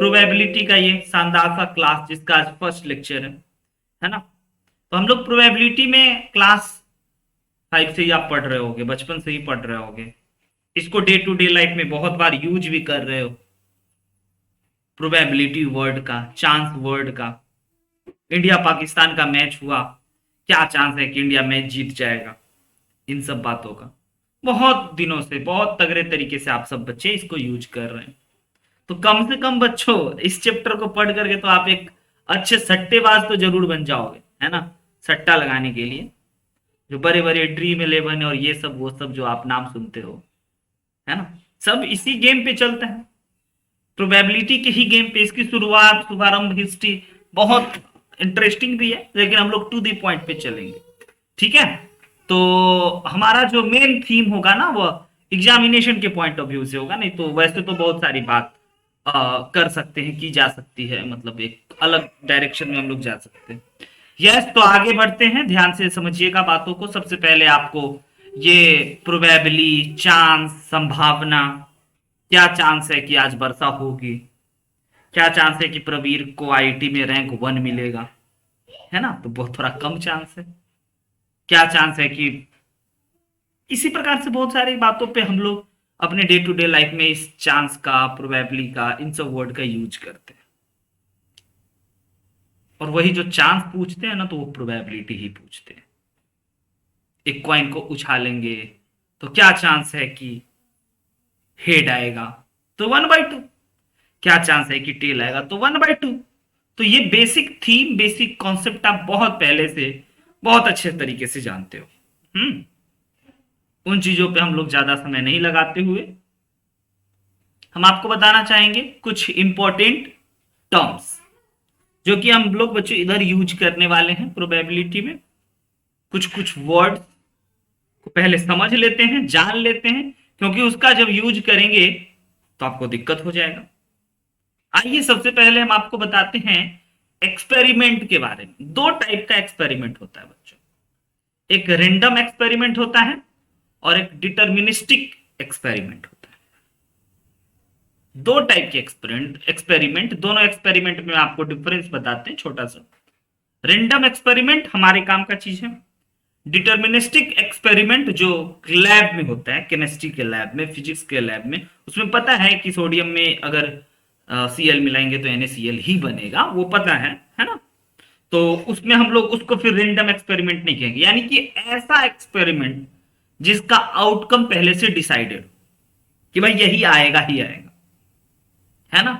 Probability का ये शानदार सा क्लास जिसका आज फर्स्ट लेक्चर है ना। तो हम लोग प्रोबेबिलिटी में क्लास 5 से ही आप पढ़ रहे होगे, बचपन से ही पढ़ रहे होगे, इसको डे टू डे लाइफ में बहुत बार यूज भी कर रहे हो। प्रोबेबिलिटी वर्ड का, चांस वर्ड का। इंडिया पाकिस्तान का मैच हुआ, क्या चांस है कि इंडिया मैच जीत जाएगा, इन सब बातों का बहुत दिनों से बहुत तगड़े तरीके से आप सब बच्चे इसको यूज कर रहे हैं। तो कम से कम बच्चों इस चैप्टर को पढ़ करके तो आप एक अच्छे सट्टेबाज तो जरूर बन जाओगे, है ना। सट्टा लगाने के लिए जो बड़े बड़े ड्रीम 11 और ये सब वो सब जो आप नाम सुनते हो, है ना, सब इसी गेम पे चलता है। प्रोबेबिलिटी के ही गेम पे इसकी शुरुआत, शुभारंभ, हिस्ट्री बहुत इंटरेस्टिंग भी है, लेकिन हम लोग टू द पॉइंट पे चलेंगे, ठीक है। तो हमारा जो मेन थीम होगा ना वो एग्जामिनेशन के पॉइंट ऑफ व्यू से होगा, नहीं तो वैसे तो बहुत सारी बात कर सकते हैं, की जा सकती है, मतलब एक अलग डायरेक्शन में हम लोग जा सकते हैं। यस, तो आगे बढ़ते हैं, ध्यान से समझिएगा बातों को। सबसे पहले आपको ये प्रोबेबली, चांस, संभावना, क्या चांस है कि आज वर्षा होगी, क्या चांस है कि प्रवीर को आईटी में रैंक 1 मिलेगा, है ना, तो बहुत थोड़ा कम चांस है। क्या चांस है कि इसी प्रकार से बहुत सारी बातों पे हम लोग अपने डे टू डे लाइफ में इस चांस का, प्रोबेबली का, इन सब वर्ड का यूज करते हैं। और वही जो चांस पूछते हैं ना, तो वो प्रोबेबिलिटी ही पूछते हैं। एक कॉइन को उछालेंगे तो क्या चांस है कि हेड आएगा, तो 1/2। क्या चांस है कि टेल आएगा, तो 1/2। तो ये बेसिक थीम, बेसिक कॉन्सेप्ट आप बहुत पहले से बहुत अच्छे तरीके से जानते हो। उन चीजों पे हम लोग ज्यादा समय नहीं लगाते हुए हम आपको बताना चाहेंगे कुछ इंपॉर्टेंट टर्म्स जो कि हम लोग बच्चों इधर यूज करने वाले हैं प्रोबेबिलिटी में। कुछ कुछ वर्ड को पहले समझ लेते हैं, जान लेते हैं, क्योंकि उसका जब यूज करेंगे तो आपको दिक्कत हो जाएगा। आइए सबसे पहले हम आपको बताते हैं एक्सपेरिमेंट के बारे में। दो टाइप का एक्सपेरिमेंट होता है बच्चों, एक रेंडम एक्सपेरिमेंट होता है और एक डिटर्मिनिस्टिक एक्सपेरिमेंट होता है। दो टाइप के एक्सपेरिमेंट, दोनों एक्सपेरिमेंट में आपको डिफरेंस बताते हैं छोटा सा। रेंडम एक्सपेरिमेंट हमारे काम का चीज है। डिटर्मिनिस्टिक एक्सपेरिमेंट जो लैब में होता है, केमिस्ट्री के लैब में, फिजिक्स के लैब में, उसमें पता है कि सोडियम में अगर Cl मिलाएंगे तो NaCl ही बनेगा, वो पता है ना। तो उसमें हम लोग उसको फिर रेंडम एक्सपेरिमेंट नहीं कहेंगे, यानी कि ऐसा एक्सपेरिमेंट जिसका आउटकम पहले से डिसाइडेड कि भाई यही आएगा ही आएगा, है ना।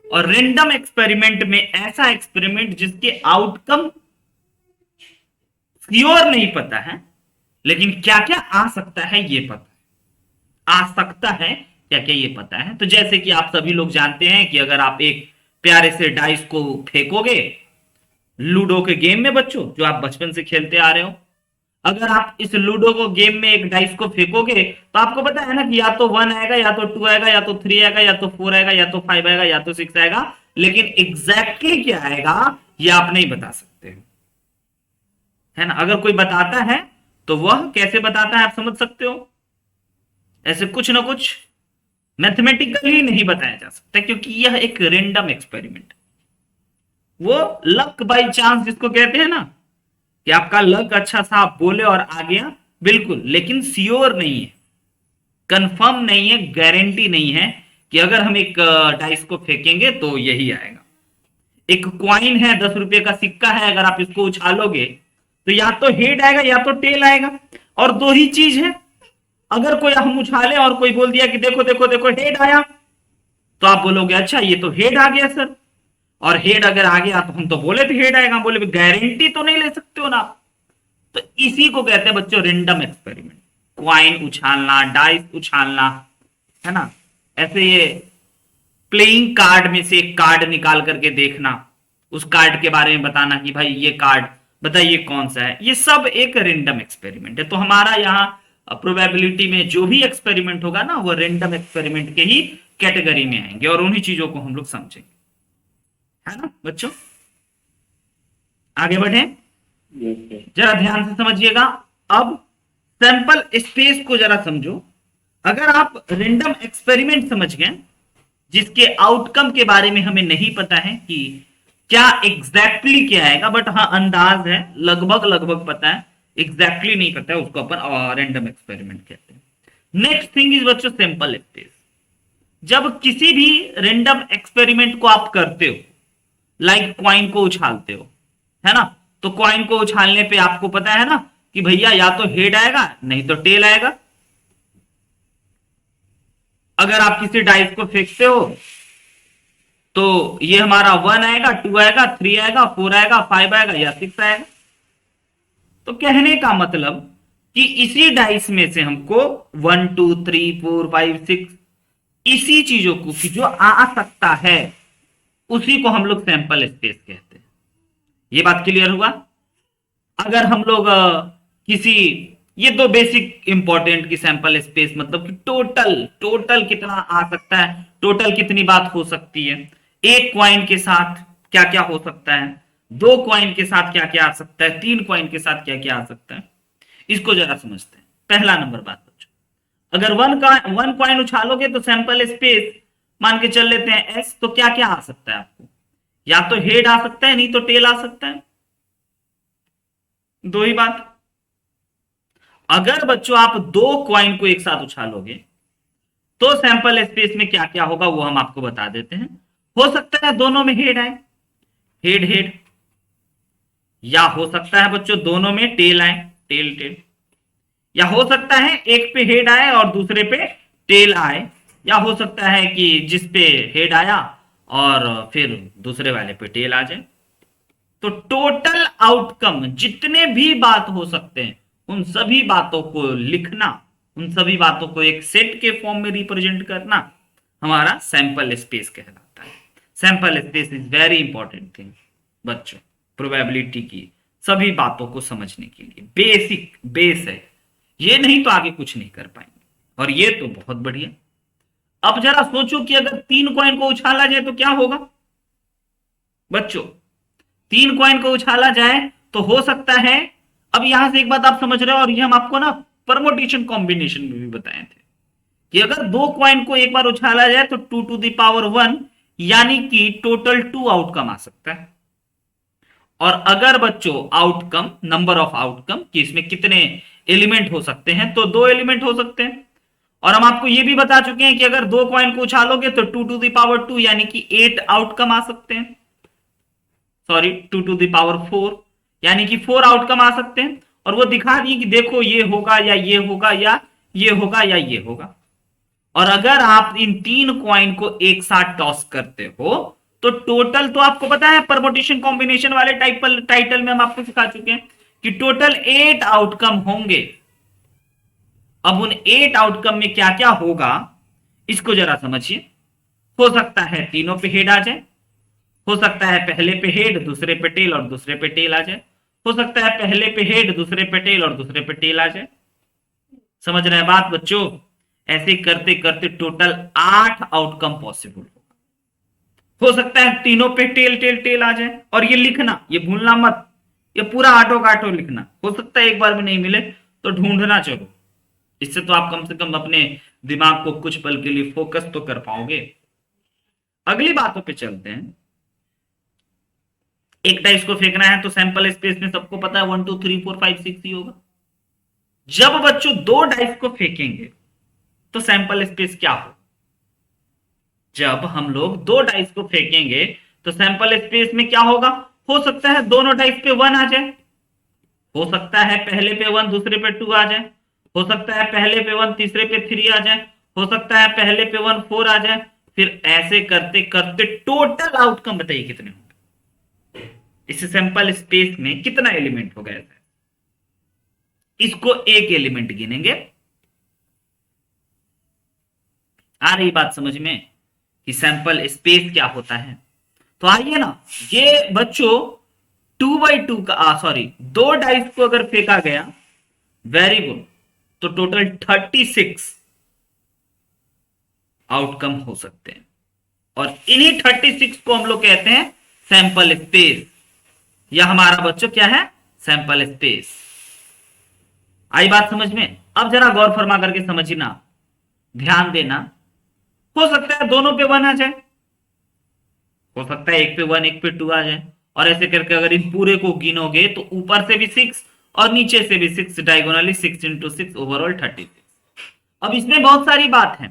और रेंडम एक्सपेरिमेंट में ऐसा एक्सपेरिमेंट जिसके आउटकम श्योर नहीं पता है, लेकिन क्या क्या आ सकता है ये पता है। आ सकता है क्या क्या ये पता है। तो जैसे कि आप सभी लोग जानते हैं कि अगर आप एक प्यारे से डाइस को फेंकोगे लूडो के गेम में बच्चों, जो आप बचपन से खेलते आ रहे हो, अगर आप इस लूडो को गेम में एक डाइस को फेंकोगे तो आपको पता है ना कि या तो 1 आएगा, या तो 2 आएगा, या तो 3 आएगा, या तो 4 आएगा, या तो 5 आएगा, या तो 6 आएगा, लेकिन एग्जैक्टली क्या आएगा ये आप नहीं बता सकते, है ना। अगर कोई बताता है तो वह कैसे बताता है आप समझ सकते हो। ऐसे कुछ ना कुछ मैथमेटिकली नहीं बताया जा सकता, क्योंकि यह एक रेंडम एक्सपेरिमेंट, वो लक बाई चांस जिसको कहते हैं ना, कि आपका लक अच्छा सा आप बोले और आ गया, बिल्कुल, लेकिन श्योर नहीं है, कंफर्म नहीं है, गारंटी नहीं है कि अगर हम एक डाइस को फेंकेंगे तो यही आएगा। एक क्वाइन है, 10 रुपए का सिक्का है, अगर आप इसको उछालोगे तो या तो हेड आएगा या तो टेल आएगा, और दो ही चीज है। अगर कोई हम उछाले और कोई बोल दिया कि देखो देखो देखो हेड आया, तो आप बोलोगे अच्छा ये तो हेड आ गया सर, और हेड अगर आ गया तो हम तो बोले थे हेड आएगा, बोले गारंटी तो नहीं ले सकते हो ना आप। तो इसी को कहते हैं बच्चों रेंडम एक्सपेरिमेंट। क्वाइन उछालना, डाइस उछालना, है ना। ऐसे ये प्लेइंग कार्ड में से एक कार्ड निकाल करके देखना, उस कार्ड के बारे में बताना कि भाई ये कार्ड बताइए कौन सा है, ये सब एक रेंडम एक्सपेरिमेंट है। तो हमारा यहाँ प्रोबेबिलिटी में जो भी एक्सपेरिमेंट होगा ना, वो रेंडम एक्सपेरिमेंट के ही कैटेगरी में आएंगे, और उन्हीं चीजों को हम लोग समझेंगे, है ना बच्चों। आगे बढ़े, जरा ध्यान से समझिएगा। अब सैंपल स्पेस को जरा समझो। अगर आप रेंडम एक्सपेरिमेंट समझ गए, जिसके आउटकम के बारे में हमें नहीं पता है कि क्या एग्जैक्टली क्या आएगा, बट हाँ अंदाज है, लगभग लगभग पता है, एग्जैक्टली नहीं पता है, उसको अपन रैंडम एक्सपेरिमेंट कहते हैं। नेक्स्ट थिंग इज बच्चों सैंपल स्पेस। जब किसी भी रैंडम एक्सपेरिमेंट को आप करते हो, लाइक क्वाइन को उछालते हो, है ना, तो क्वाइन को उछालने पे आपको पता है ना कि भैया या तो हेड आएगा नहीं तो टेल आएगा। अगर आप किसी डाइस को फेंकते हो तो ये हमारा 1 आएगा, 2 आएगा, 3 आएगा, 4 आएगा, 5 आएगा या 6 आएगा। तो कहने का मतलब कि इसी डाइस में से हमको 1 2 3 4 5 6 इसी चीजों को कि जो आ सकता है उसी को हम लोग सैंपल स्पेस कहते हैं। ये बात क्लियर हुआ। अगर हम लोग किसी, ये दो बेसिक इंपॉर्टेंट की सैंपल स्पेस मतलब कि टोटल टोटल कितना आ सकता है, टोटल कितनी बात हो सकती है, एक क्वाइन के साथ क्या क्या हो सकता है, दो क्वाइन के साथ क्या क्या आ सकता है, तीन क्वाइन के साथ क्या क्या आ सकता है, इसको जरा समझते हैं। पहला नंबर बात बच्चों, अगर वन क्वाइन उछालोगे तो सैंपल स्पेस मान के चल लेते हैं एस, तो क्या क्या आ सकता है आपको, या तो हेड आ सकता है नहीं तो टेल आ सकता है, दो ही बात। अगर बच्चों आप दो क्वाइन को एक साथ उछालोगे तो सैंपल स्पेस में क्या क्या होगा वो हम आपको बता देते हैं। हो सकता है दोनों में हेड आए, हेड हेड, या हो सकता है बच्चों दोनों में टेल आए, टेल टेल, या हो सकता है एक पे हेड आए और दूसरे पे टेल आए, या हो सकता है कि जिस पे हेड आया और फिर दूसरे वाले पे टेल आ जाए। तो टोटल आउटकम जितने भी बात हो सकते हैं उन सभी बातों को लिखना, उन सभी बातों को एक सेट के फॉर्म में रिप्रेजेंट करना हमारा सैंपल स्पेस कहलाता है। Sample space is very important thing बच्चों, प्रोबेबिलिटी की सभी बातों को समझने के लिए बेसिक बेस है, ये नहीं तो आगे कुछ नहीं कर पाएंगे। और ये तो बहुत बढ़िया। अब जरा सोचो कि अगर तीन कॉइन को उछाला जाए तो क्या होगा बच्चों, तीन कॉइन को उछाला जाए तो हो सकता है, अब यहां से एक बात आप समझ रहे हो, और ये हम आपको ना परमोटेशन कॉम्बिनेशन में भी बताए थे कि अगर दो कॉइन को एक बार उछाला जाए तो 2 टू द पावर 1 यानी कि टोटल 2 आउटकम आ सकता है। और अगर बच्चों आउटकम, नंबर ऑफ आउटकम कि इसमें कितने एलिमेंट हो सकते हैं, तो दो एलिमेंट हो सकते हैं। और हम आपको यह भी बता चुके हैं कि अगर दो कॉइन को उछालोगे तो 2 टू द पावर 2 यानी कि 8 आउटकम आ सकते हैं, सॉरी 2 टू द पावर 4 यानी कि 4 आउटकम आ सकते हैं। और वो दिखा दिए कि देखो ये होगा या ये होगा या ये होगा या ये होगा। और अगर आप इन तीन क्वाइन को एक साथ टॉस करते हो तो टोटल, तो आपको पता है परमुटेशन कॉम्बिनेशन वाले टाइटल में हम आपको सिखा चुके हैं कि टोटल 8 आउटकम होंगे। अब उन 8 आउटकम में क्या क्या होगा इसको जरा समझिए। हो सकता है तीनों पे हेड आ जाए, हो सकता है पहले पे हेड दूसरे पे टेल और दूसरे पे टेल आ जाए, हो सकता है पहले पे हेड दूसरे पे टेल और दूसरे पे टेल आ जाए। समझ रहे हैं बात बच्चों? ऐसे करते करते टोटल 8 आउटकम पॉसिबल हो सकता है तीनों पे टेल टेल टेल आ जाए। और ये लिखना, ये भूलना मत, ये पूरा आटो काटो लिखना। हो सकता है एक बार में नहीं मिले तो ढूंढना चलो, इससे तो आप कम से कम अपने दिमाग को कुछ पल के लिए फोकस तो कर पाओगे। अगली बातों पे चलते हैं। एक डाइस को फेंकना है तो सैंपल स्पेस में सबको पता है 1 2 3 4 5 6 ही होगा। जब बच्चों दो डाइस को फेंकेंगे तो सैंपल स्पेस क्या हो, जब हम लोग दो डाइस को फेंकेंगे तो सैंपल स्पेस में क्या होगा, हो सकता है दोनों डाइस पे 1 आ जाए, हो सकता है पहले पे 1 दूसरे पे 2 आ जाए, हो सकता है पहले पे 1 तीसरे पे 3 आ जाए, हो सकता है पहले पे 1 4 आ जाए। फिर ऐसे करते करते टोटल आउटकम बताइए कितने होंगे, इस सैंपल स्पेस में कितना एलिमेंट होगा ऐसा, इसको एक एलिमेंट गिनेंगे। आ रही बात समझ में कि सैंपल स्पेस क्या होता है? तो आइए ना, ये बच्चों 2x2 का सॉरी दो डाइस को अगर फेंका गया, वेरी गुड, तो टोटल 36 आउटकम हो सकते हैं। और इन्हीं 36 को हम लोग कहते हैं सैंपल स्पेस। यह हमारा बच्चों क्या है, सैंपल स्पेस। आई बात समझ में? अब जरा गौर फरमा करके समझना, ध्यान देना। हो सकता है दोनों पे 1 आ जाए, हो सकता है एक पे 1 एक पे 2 आ जाए, और ऐसे करके अगर इन पूरे को गिनोगे तो ऊपर से भी 6 और नीचे से भी 6, डायगोनली 6 इंटू 6, ओवरऑल 36। अब इसमें बहुत सारी बात है,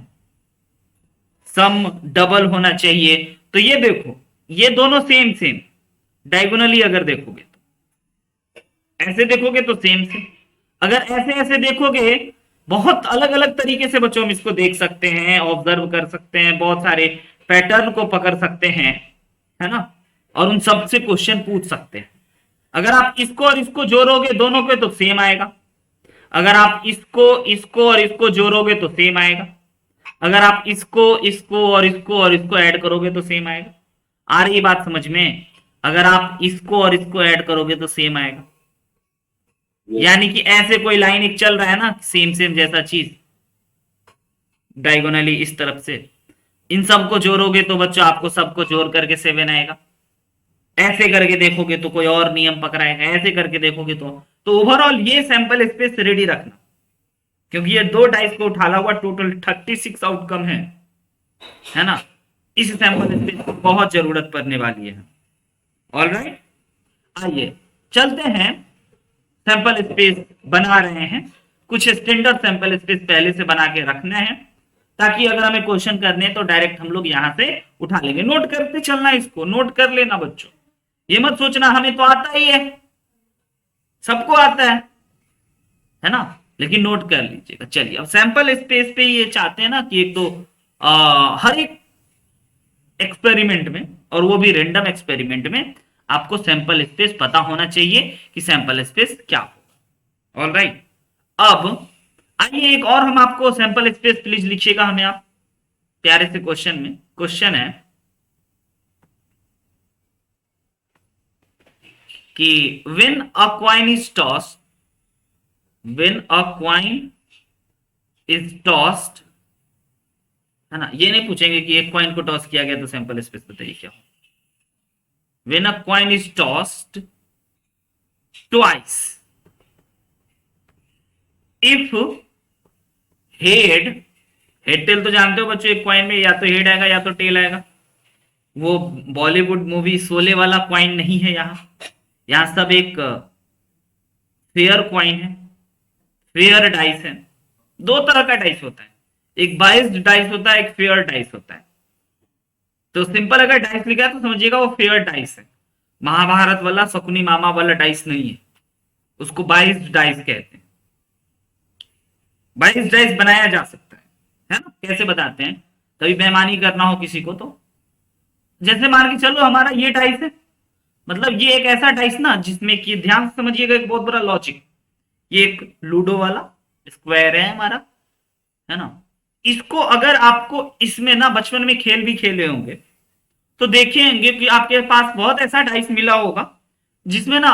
सम डबल होना चाहिए, तो ये देखो ये दोनों सेम सेम, डायगोनली अगर देखोगे तो ऐसे देखोगे तो सेम सेम, अगर ऐसे ऐसे देखोगे, बहुत अलग अलग तरीके से बच्चों हम इसको देख सकते हैं, ऑब्जर्व कर सकते हैं, बहुत सारे पैटर्न को पकड़ सकते हैं, है ना, और उन सब से क्वेश्चन पूछ सकते हैं। अगर आप इसको और इसको जोड़ोगे दोनों के तो सेम आएगा, अगर आप इसको इसको और इसको जोड़ोगे तो सेम आएगा, अगर आप इसको इसको और इसको और इसको ऐड करोगे तो सेम आएगा। आ रही बात समझ में? अगर आप इसको और इसको ऐड करोगे तो सेम आएगा, यानी कि ऐसे कोई लाइन एक चल रहा है ना, सेम सेम जैसा चीज डायगोनली इस तरफ से, इन सबको जोड़ोगे तो बच्चों आपको सबको जोड़ करके 7 आएगा। ऐसे करके देखोगे तो कोई और नियम पकड़ाएगा, ऐसे करके देखोगे तो ओवरऑल ये सैंपल स्पेस रेडी रखना, क्योंकि ये 2 डाइस को उठाला हुआ टोटल 36 आउटकम है ना, इस सैंपल स्पेस की बहुत जरूरत पड़ने वाली है। ऑलराइट, आइए चलते हैं, सैंपल स्पेस बना रहे हैं, कुछ स्टैंडर्ड सैंपल स्पेस पहले से बना के रखना है, ताकि अगर हमें क्वेश्चन करने तो डायरेक्ट हम लोग यहां से उठा लेंगे। नोट करते चलना, इसको नोट कर लेना बच्चों, ये मत सोचना हमें तो आता ही है, सबको आता है ना, लेकिन नोट कर लीजिएगा। चलिए अब सैंपल स्पेस पे ये चाहते हैं ना कि एक तो हर एक एक्सपेरिमेंट में, और वो भी रेंडम एक्सपेरिमेंट में, आपको सैंपल स्पेस पता होना चाहिए कि सैंपल स्पेस क्या होगा। ऑलराइट, अब आइए एक और हम आपको सैंपल स्पेस प्लीज लिखिएगा हमें आप प्यारे से क्वेश्चन में। क्वेश्चन है कि when a coin is tossed, when a coin is tossed, है ना, ये नहीं पूछेंगे कि एक कॉइन को टॉस किया गया तो सैंपल स्पेस बताइए क्या हो। When a coin is tossed twice, if head, head tell तो जानते हो बच्चों, एक कॉइन में या तो हेड आएगा या तो टेल आएगा, वो बॉलीवुड मूवी शोले वाला कॉइन नहीं है, यहां सब एक फेयर कॉइन है, फेयर डाइस है। 2 तरह का डाइस होता है, एक बाइस्ड डाइस होता है, एक फेयर डाइस होता है। तो सिंपल अगर डाइस लिखा है तो समझिएगा वो फेयर डाइस है, महाभारत वाला शकुनी मामा वाला डाइस नहीं है, उसको बाइस्ड डाइस कहते हैं। बाइस्ड डाइस बनाया जा सकता है ना, कैसे बताते हैं, कभी बेईमानी करना हो किसी को तो, जैसे मान के चलो हमारा ये डाइस है, मतलब ये एक ऐसा डाइस ना जिसमें कि ध्यान से समझिएगा एक बहुत बड़ा लॉजिक, ये एक लूडो वाला स्क्वायर है हमारा, है ना, इसको अगर आपको इसमें ना बचपन में खेल भी खेले होंगे तो देखेंगे कि आपके पास बहुत ऐसा डाइस मिला होगा जिसमें ना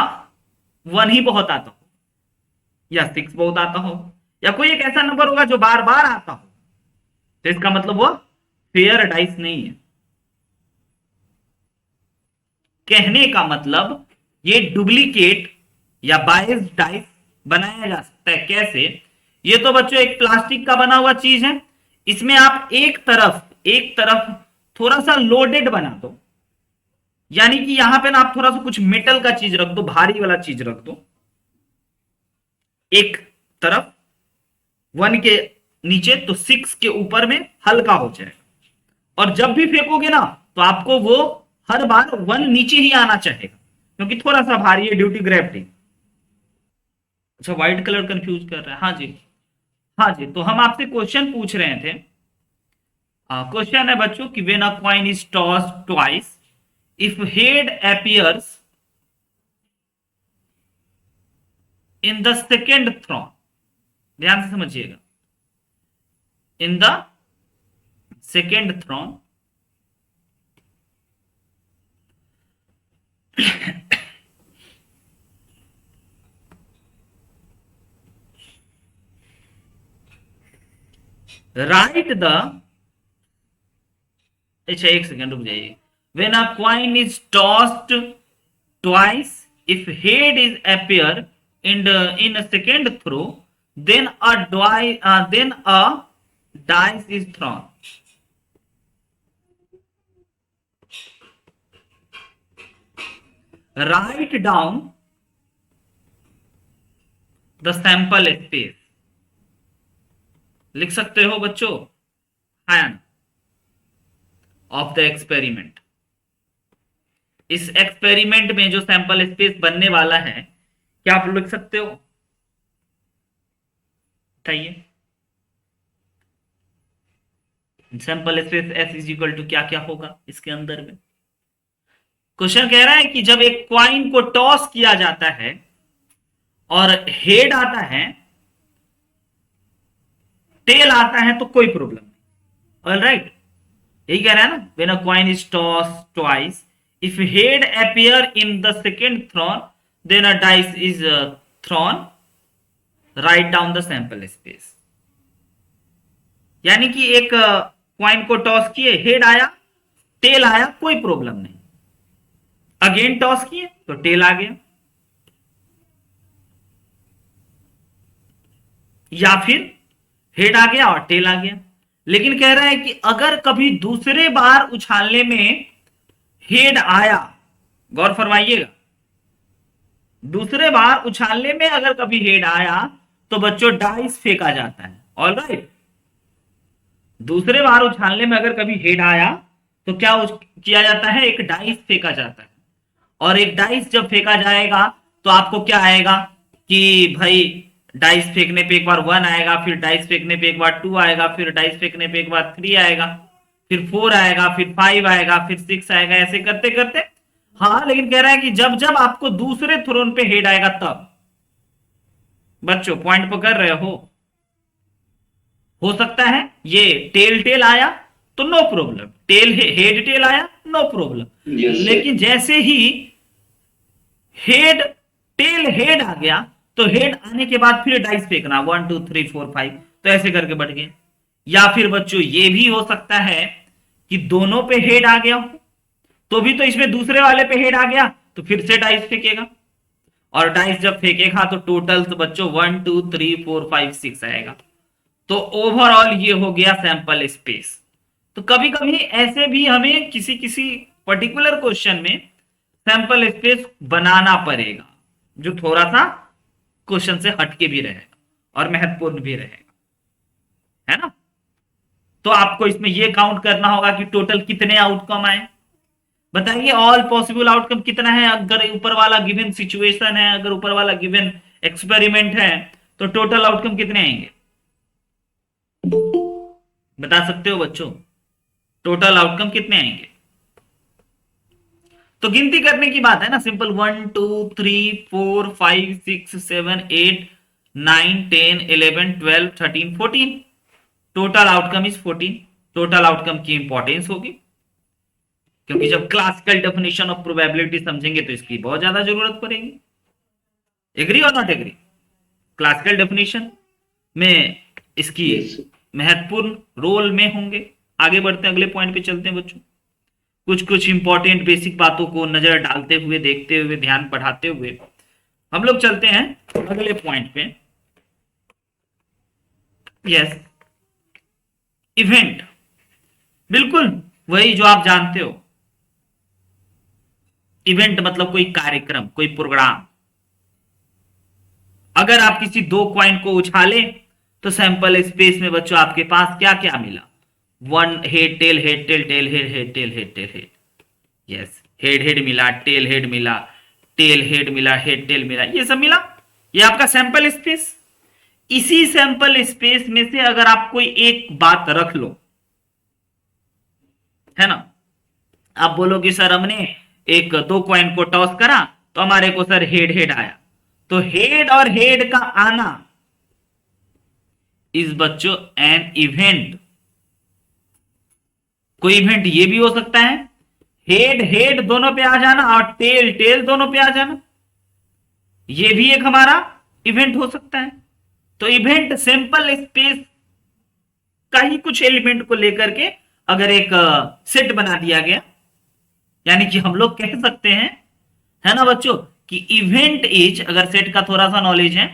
1 ही बहुत आता हो, या 6 बहुत आता हो, या कोई एक ऐसा नंबर होगा जो बार बार आता हो, तो इसका मतलब वो फेयर डाइस नहीं है। कहने का मतलब ये डुप्लीकेट या बायस्ड डाइस बनाया जा सकता है। कैसे? ये तो बच्चों एक प्लास्टिक का बना हुआ चीज है, इसमें आप एक तरफ थोड़ा सा लोडेड बना दो, यानी कि यहां पे ना आप थोड़ा सा कुछ मेटल का चीज रख दो, भारी वाला चीज रख दो एक तरफ 1 के नीचे, तो 6 के ऊपर में हल्का हो जाएगा, और जब भी फेंकोगे ना तो आपको वो हर बार 1 नीचे ही आना चाहेगा, क्योंकि थोड़ा सा भारी है ड्यू टू ग्रेविटी। अच्छा, व्हाइट कलर कंफ्यूज कर रहा है, हाँ जी, हाँ जी, तो हम आपसे क्वेश्चन पूछ रहे थे। क्वेश्चन है बच्चों कि when a coin is tossed twice, if head appears in the second thrown, ध्यान से समझिएगा, in the second thrown, right the, अच्छा एक सेकेंड रुक जाइए, when a coin is tossed twice, if head is appear in a second throw, then a dice is thrown, right down the sample space. लिख सकते हो बच्चों, है of the experiment. इस एक्सपेरिमेंट में जो सैंपल स्पेस बनने वाला है, क्या आप लिख सकते हो? बताइए। Sample space S is equal to क्या क्या होगा इसके अंदर में? क्वेश्चन कह रहा है कि जब एक क्वाइन को टॉस किया जाता है और हेड आता है, टेल आता है, तो कोई प्रॉब्लम नहीं। ऑल राइट, यही कह रहा है ना, when a coin is toss twice, if head appear in the second thrown, then a dice is thrown, right down the sample space. यानी कि एक क्वाइन को टॉस किए, हेड आया, टेल आया, कोई प्रॉब्लम नहीं। अगेन टॉस किए तो टेल आ गया, या फिर हेड आ गया और टेल आ गया। लेकिन कह रहा है कि अगर कभी दूसरे बार उछालने में हेड आया, गौर फरमाइएगा, दूसरे बार उछालने में अगर कभी हेड आया तो बच्चों डाइस फेंका जाता है। ऑल राइट, दूसरे बार उछालने में अगर कभी हेड आया तो क्या किया जाता है? एक डाइस फेंका जाता है। और एक डाइस जब फेंका जाएगा तो आपको क्या आएगा कि भाई डाइस फेंकने पे एक बार 1 आएगा, फिर डाइस फेंकने पे एक बार 2 आएगा, फिर डाइस फेंकने पे एक बार 3 आएगा, फिर 4 आएगा, फिर 5 आएगा, फिर 6 आएगा, ऐसे करते करते। हाँ, लेकिन कह रहा है कि जब जब आपको दूसरे थ्रोन पे हेड आएगा तब। बच्चों पॉइंट पकड़ रहे हो सकता है ये टेल टेल आया तो no problem, tail head tail आया नो प्रॉब्लम। लेकिन जैसे ही हेड टेल हेड आ गया तो हेड आने के बाद फिर डाइस फेंकना, 1 2 3 4 5, तो ऐसे करके बढ़ गए। या फिर बच्चों ये भी हो सकता है कि दोनों पे हेड आ गया हो, तो भी तो इसमें दूसरे वाले पे हेड आ गया तो फिर से डाइस फेंकेगा, और डाइस जब फेंकेगा तो टोटल तो बच्चों 1 2 3 4 5 6 आएगा। तो ओवरऑल ये हो गया सैंपल स्पेस। तो कभी कभी ऐसे भी हमें किसी किसी पर्टिकुलर क्वेश्चन में सैंपल स्पेस बनाना पड़ेगा, जो थोड़ा सा क्वेश्चन से हटके भी रहेगा और महत्वपूर्ण भी रहेगा, है ना? तो आपको इसमें यह काउंट करना होगा कि टोटल कितने आउटकम आए। बताइए ऑल पॉसिबल आउटकम कितना है? अगर ऊपर वाला गिवन सिचुएशन है, अगर ऊपर वाला गिवन एक्सपेरिमेंट है, तो टोटल आउटकम कितने आएंगे? बता सकते हो बच्चों, टोटल आउटकम कितने आएंगे? तो गिनती करने की बात है ना, simple 1 2 3 4 5 6 7 8 9 10 11 12 13 14, total outcome is 14। Total outcome की इंपॉर्टेंस होगी, क्योंकि जब क्लासिकल डेफिनेशन ऑफ प्रोबेबिलिटी समझेंगे तो इसकी बहुत ज्यादा जरूरत पड़ेगी। एग्री और नॉट एग्री? क्लासिकल डेफिनेशन में इसकी महत्वपूर्ण रोल में होंगे। आगे बढ़ते हैं, अगले पॉइंट पे चलते हैं बच्चों। कुछ कुछ इंपॉर्टेंट बेसिक बातों को नजर डालते हुए, देखते हुए, ध्यान बढ़ाते हुए हम लोग चलते हैं अगले पॉइंट पे। यस, इवेंट, बिल्कुल वही जो आप जानते हो। इवेंट मतलब कोई कार्यक्रम, कोई प्रोग्राम। अगर आप किसी दो क्वाइन को उछाले तो सैंपल स्पेस में बच्चों आपके पास क्या क्या मिला? 1 head tail head tail tail head head tail head tail head. Yes, head head मिला, टेल हेड मिला, टेल हेड मिला, हेड टेल मिला, ये सब मिला। ये आपका सैंपल स्पेस। इसी सैंपल स्पेस में से अगर आप कोई एक बात रख लो, है ना, आप बोलो कि सर हमने एक दो कॉइन को टॉस करा तो हमारे को सर हेड हेड आया, तो हेड और हेड का आना इस बच्चों एन इवेंट। कोई इवेंट ये भी हो सकता है हेड हेड दोनों पे आ जाना और टेल टेल दोनों पे आ जाना, ये भी एक हमारा इवेंट हो सकता है। तो इवेंट सैंपल स्पेस का ही कुछ एलिमेंट को लेकर के अगर एक सेट बना दिया गया, यानी कि हम लोग कह सकते हैं, है ना बच्चों, कि इवेंट इज, अगर सेट का थोड़ा सा नॉलेज है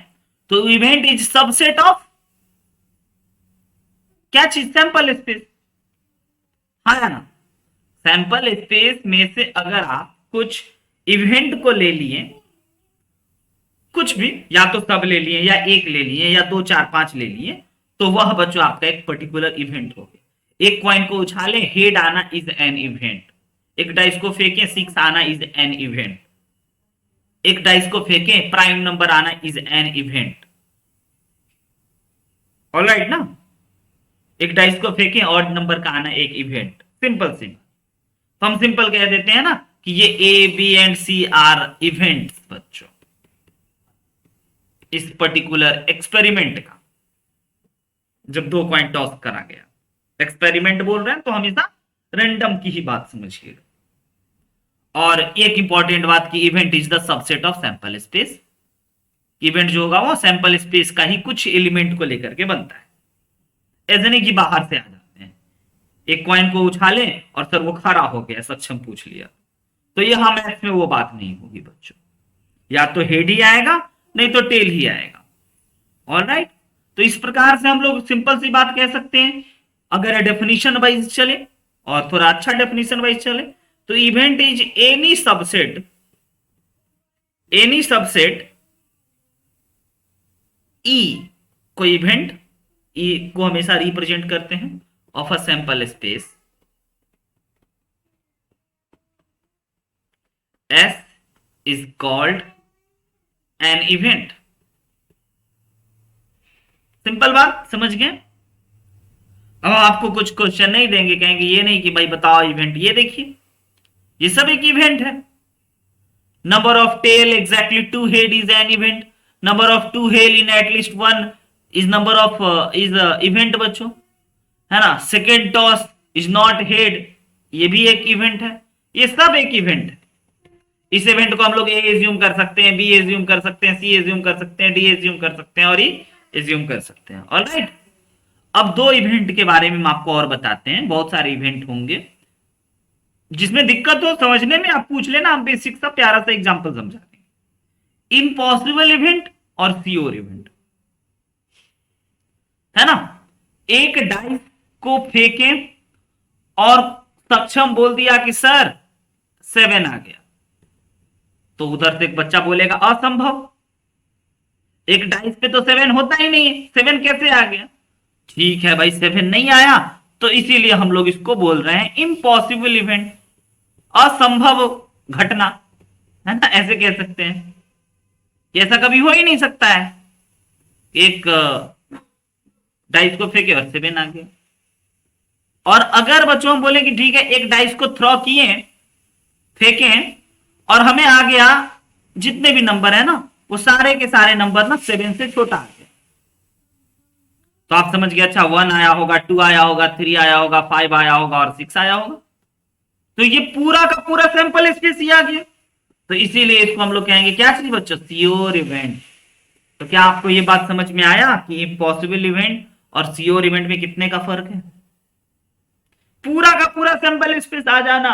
तो इवेंट इज सबसेट ऑफ क्या चीज? Sample space. हाँ या ना? सैंपल स्पेस में से अगर आप कुछ इवेंट को ले लिए, कुछ भी, या तो सब ले लिए या एक ले लिए या 2 4 5 ले लिए, तो वह बच्चों आपका एक पर्टिकुलर इवेंट हो गया। एक कॉइन को उछाले, हेड आना इज एन इवेंट। एक डाइस को फेंके, 6 आना इज एन इवेंट। एक डाइस को फेंके, प्राइम नंबर आना इज एन इवेंट। ऑलराइट ना। एक डाइस को फेंके, ऑड नंबर का आना एक इवेंट। सिंपल सिंपल, तो हम सिंपल कह देते हैं ना कि ये A B and C are events बच्चों, इस पर्टिकुलर एक्सपेरिमेंट का। जब 2 कॉइन टॉस करा गया, एक्सपेरिमेंट बोल रहे हैं तो हमेशा रैंडम की ही बात समझिएगा। और एक इंपॉर्टेंट बात की, event is the subset of sample space. Event जो होगा वो सैंपल स्पेस का ही कुछ एलिमेंट को लेकर के बनता है, ऐसे नहीं कि बाहर से आ जाते हैं। एक कॉइन को उछाले और सर वो खड़ा हो गया, सक्षम पूछ लिया, तो यहां मैथ्स में वो बात नहीं होगी बच्चों। या तो हेड ही आएगा, नहीं तो टेल ही आएगा। ऑलराइट, तो इस प्रकार से हम लोग सिंपल सी बात कह सकते हैं। अगर डेफिनेशन वाइज चले और थोड़ा अच्छा डेफिनेशन वाइज चले तो इवेंट इज एनी सबसेट ई, को इवेंट ई को हमेशा रिप्रेजेंट करते हैं of a sample space S is called an event. Simple बात समझ गए। अब आपको कुछ क्वेश्चन नहीं देंगे, कहेंगे ये नहीं कि भाई बताओ इवेंट, ये देखिए ये सब एक इवेंट है। Number of tail exactly 2 head is an event. Number of 2 head in at least 1 is number of is event बच्चों, है ना। Second toss is not head, ये भी एक इवेंट है। ये सब एक इवेंट है। इस इवेंट को हम लोग ए एज्यूम कर सकते हैं, बी एज्यूम कर सकते हैं, सी एज्यूम कर सकते हैं, डी एज्यूम कर सकते हैं और ई एज्यूम कर सकते हैं। ऑलराइट, अब 2 इवेंट के बारे में हम आपको और बताते हैं। बहुत सारे इवेंट होंगे, जिसमें दिक्कत हो समझने में आप पूछ लेना, हम बेसिक सा प्यारा सा एग्जांपल समझा देंगे। इम्पॉसिबल इवेंट और श्योर इवेंट, है ना। एक डाइस को फेंके और सक्षम बोल दिया कि सर 7 आ गया, तो उधर से एक बच्चा बोलेगा असंभव, एक डाइस पे तो 7 होता ही नहीं है, 7 कैसे आ गया। ठीक है भाई, 7 नहीं आया, तो इसीलिए हम लोग इसको बोल रहे हैं इम्पॉसिबल इवेंट, असंभव घटना, है ना। ऐसे कह सकते हैं, ऐसा कभी हो ही नहीं सकता है। एक डाइस को फेंके और 7 आ गया। और अगर बच्चों हम बोले कि ठीक है, एक डाइस को थ्रो किए, फेंके और हमें आ गया, जितने भी नंबर है ना वो सारे के सारे नंबर ना 7 से छोटा आ गया, तो आप समझ गए अच्छा 1 आया होगा, 2 आया होगा, 3 आया होगा, 5 आया होगा और 6 आया होगा। तो ये पूरा का पूरा सैंपल स्पेस ही आ गया। तो इसीलिए इसको हम लोग कहेंगे क्या चीज बच्चों, श्योर इवेंट। तो क्या आपको ये बात समझ में आया कि इम्पॉसिबल इवेंट और श्योर इवेंट में कितने का फर्क है। पूरा का पूरा सैंपल स्पेस आ जाना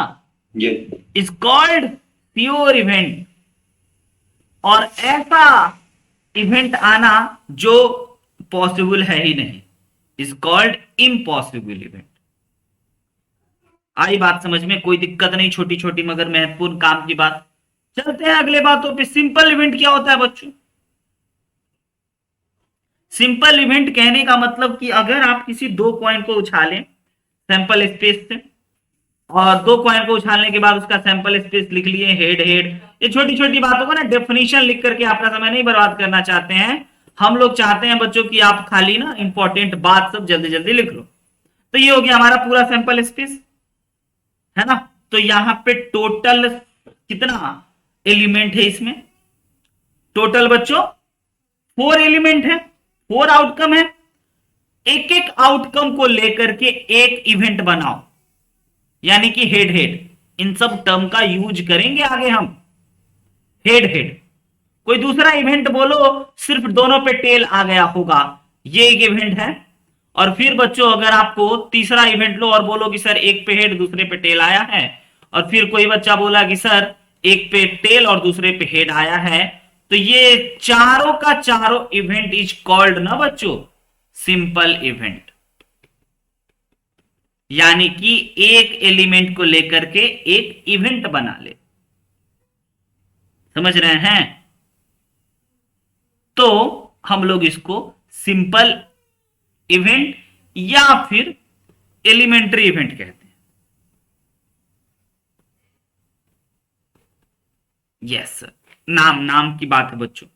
इज कॉल्ड श्योर इवेंट, और ऐसा इवेंट आना जो पॉसिबल है ही नहीं इज कॉल्ड इम्पॉसिबल इवेंट। आई बात समझ में, कोई दिक्कत नहीं, छोटी छोटी मगर महत्वपूर्ण काम की बात। चलते हैं अगले बातों पे। सिंपल इवेंट क्या होता है बच्चों। सिंपल इवेंट कहने का मतलब कि अगर आप किसी 2 कॉइन को उछालें सैंपल स्पेस से, और 2 कॉइन को उछालने के बाद उसका सैंपल स्पेस लिख लिए हेड हेड, ये छोटी छोटी बातों को ना डेफिनेशन लिख करके आपका समय नहीं बर्बाद करना चाहते हैं। हम लोग चाहते हैं बच्चों कि आप खाली ना इंपॉर्टेंट बात सब जल्दी जल्दी लिख लो। तो ये हो गया हमारा पूरा सैंपल स्पेस, है ना। तो यहां पे टोटल कितना एलिमेंट है इसमें, टोटल बच्चों 4 एलिमेंट है, 4 आउटकम है। एक एक आउटकम को लेकर के एक इवेंट बनाओ, यानी कि हेड हेड। इन सब टर्म का यूज करेंगे आगे हम। हेड हेड, कोई दूसरा इवेंट बोलो सिर्फ दोनों पे टेल आ गया होगा, ये एक इवेंट है। और फिर बच्चों अगर आपको तीसरा इवेंट लो और बोलो कि सर एक पे हेड दूसरे पे टेल आया है, और फिर कोई बच्चा बोला कि सर एक पे टेल और दूसरे पे हेड आया है, तो ये चारों का चारों इवेंट इज कॉल्ड ना बच्चों सिंपल इवेंट। यानी कि एक एलिमेंट को लेकर के एक इवेंट बना ले। समझ रहे हैं? तो हम लोग इसको सिंपल इवेंट या फिर एलिमेंट्री इवेंट कहते हैं। यस सर, नाम नाम की बात है बच्चों,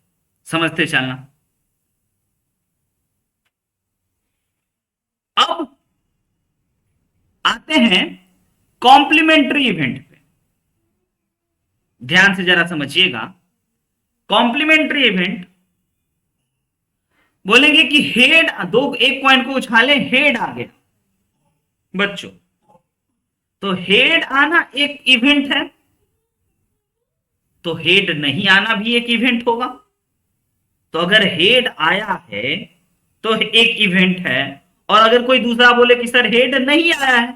समझते चलना। अब आते हैं कॉम्प्लीमेंट्री इवेंट पे। ध्यान से जरा समझिएगा। कॉम्प्लीमेंट्री इवेंट बोलेंगे कि हेड, दो एक पॉइंट को उछाले, हेड आ गया बच्चों, तो हेड आना एक इवेंट है, तो हेड नहीं आना भी एक इवेंट होगा। तो अगर हेड आया है तो एक इवेंट है, और अगर कोई दूसरा बोले कि सर हेड नहीं आया है,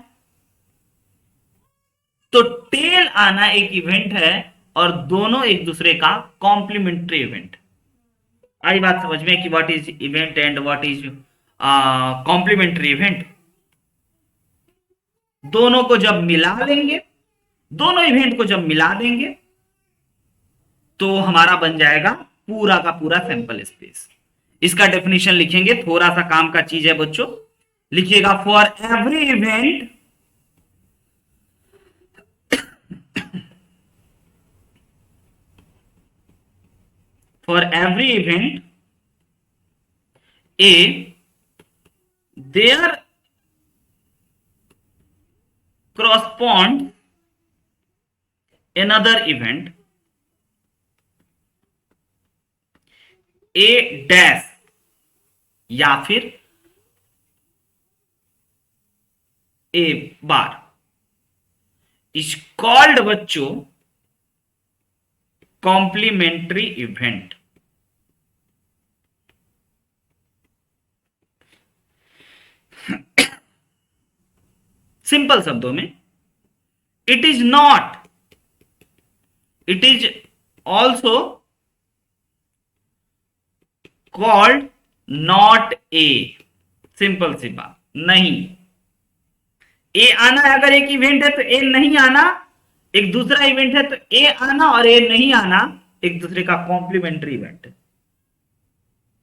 तो टेल आना एक इवेंट है, और दोनों एक दूसरे का कॉम्प्लीमेंट्री इवेंट। आई बात समझ में कि what is event and what is complementary event. दोनों को जब मिला देंगे, दोनों इवेंट को जब मिला देंगे, तो हमारा बन जाएगा पूरा का पूरा सैंपल स्पेस। इसका डेफिनेशन लिखेंगे, थोड़ा सा काम का चीज है बच्चों। लिखिएगा for every event, for every event A, there corresponds another event A dash या फिर A बार is called बच्चों कॉम्प्लीमेंट्री इवेंट। सिंपल शब्दों में, it is not, it is also called not A. Simple सी बात, नहीं। ए आना है अगर एक इवेंट है तो ए नहीं आना एक दूसरा इवेंट है, तो ए आना और ए नहीं आना एक दूसरे का कॉम्प्लीमेंट्री इवेंट है।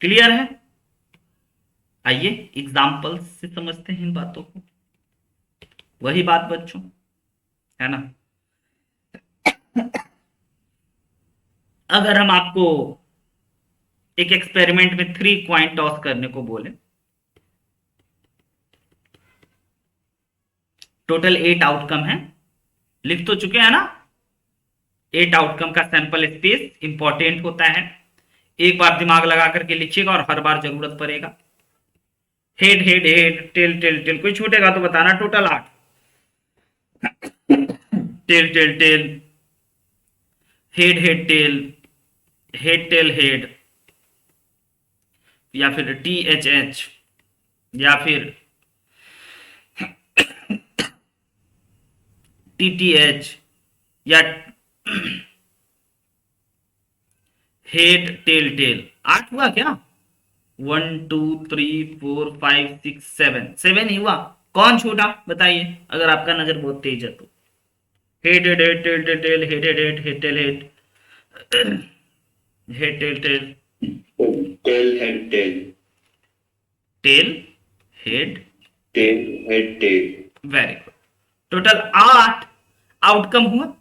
क्लियर है? आइए एग्जाम्पल से समझते हैं इन बातों को। वही बात बच्चों, है ना? अगर हम आपको एक एक्सपेरिमेंट में 3 कॉइन टॉस करने को बोले, टोटल 8 आउटकम है, लिख तो चुके हैं ना? 8 आउटकम का सैंपल स्पेस इंपॉर्टेंट होता है, एक बार दिमाग लगा करके लिखिएगा और हर बार जरूरत पड़ेगा। Head head head, tail tail tail, कोई छूटेगा तो बताना। Total 8, tail tail tail, head head tail, head tail head, या फिर THH, या फिर TTH, या हेड टेल टेल। 8 हुआ क्या? 1 2 3 4 5 6 7, 7 ही हुआ। कौन छूटा बताइए, अगर आपका नजर बहुत तेज है तो। Head head head, tail tail tail, head head head, head tail head, head tail tail, tail head tail, tail head, tail head tail. Very good. Total 8 outcome हुआ।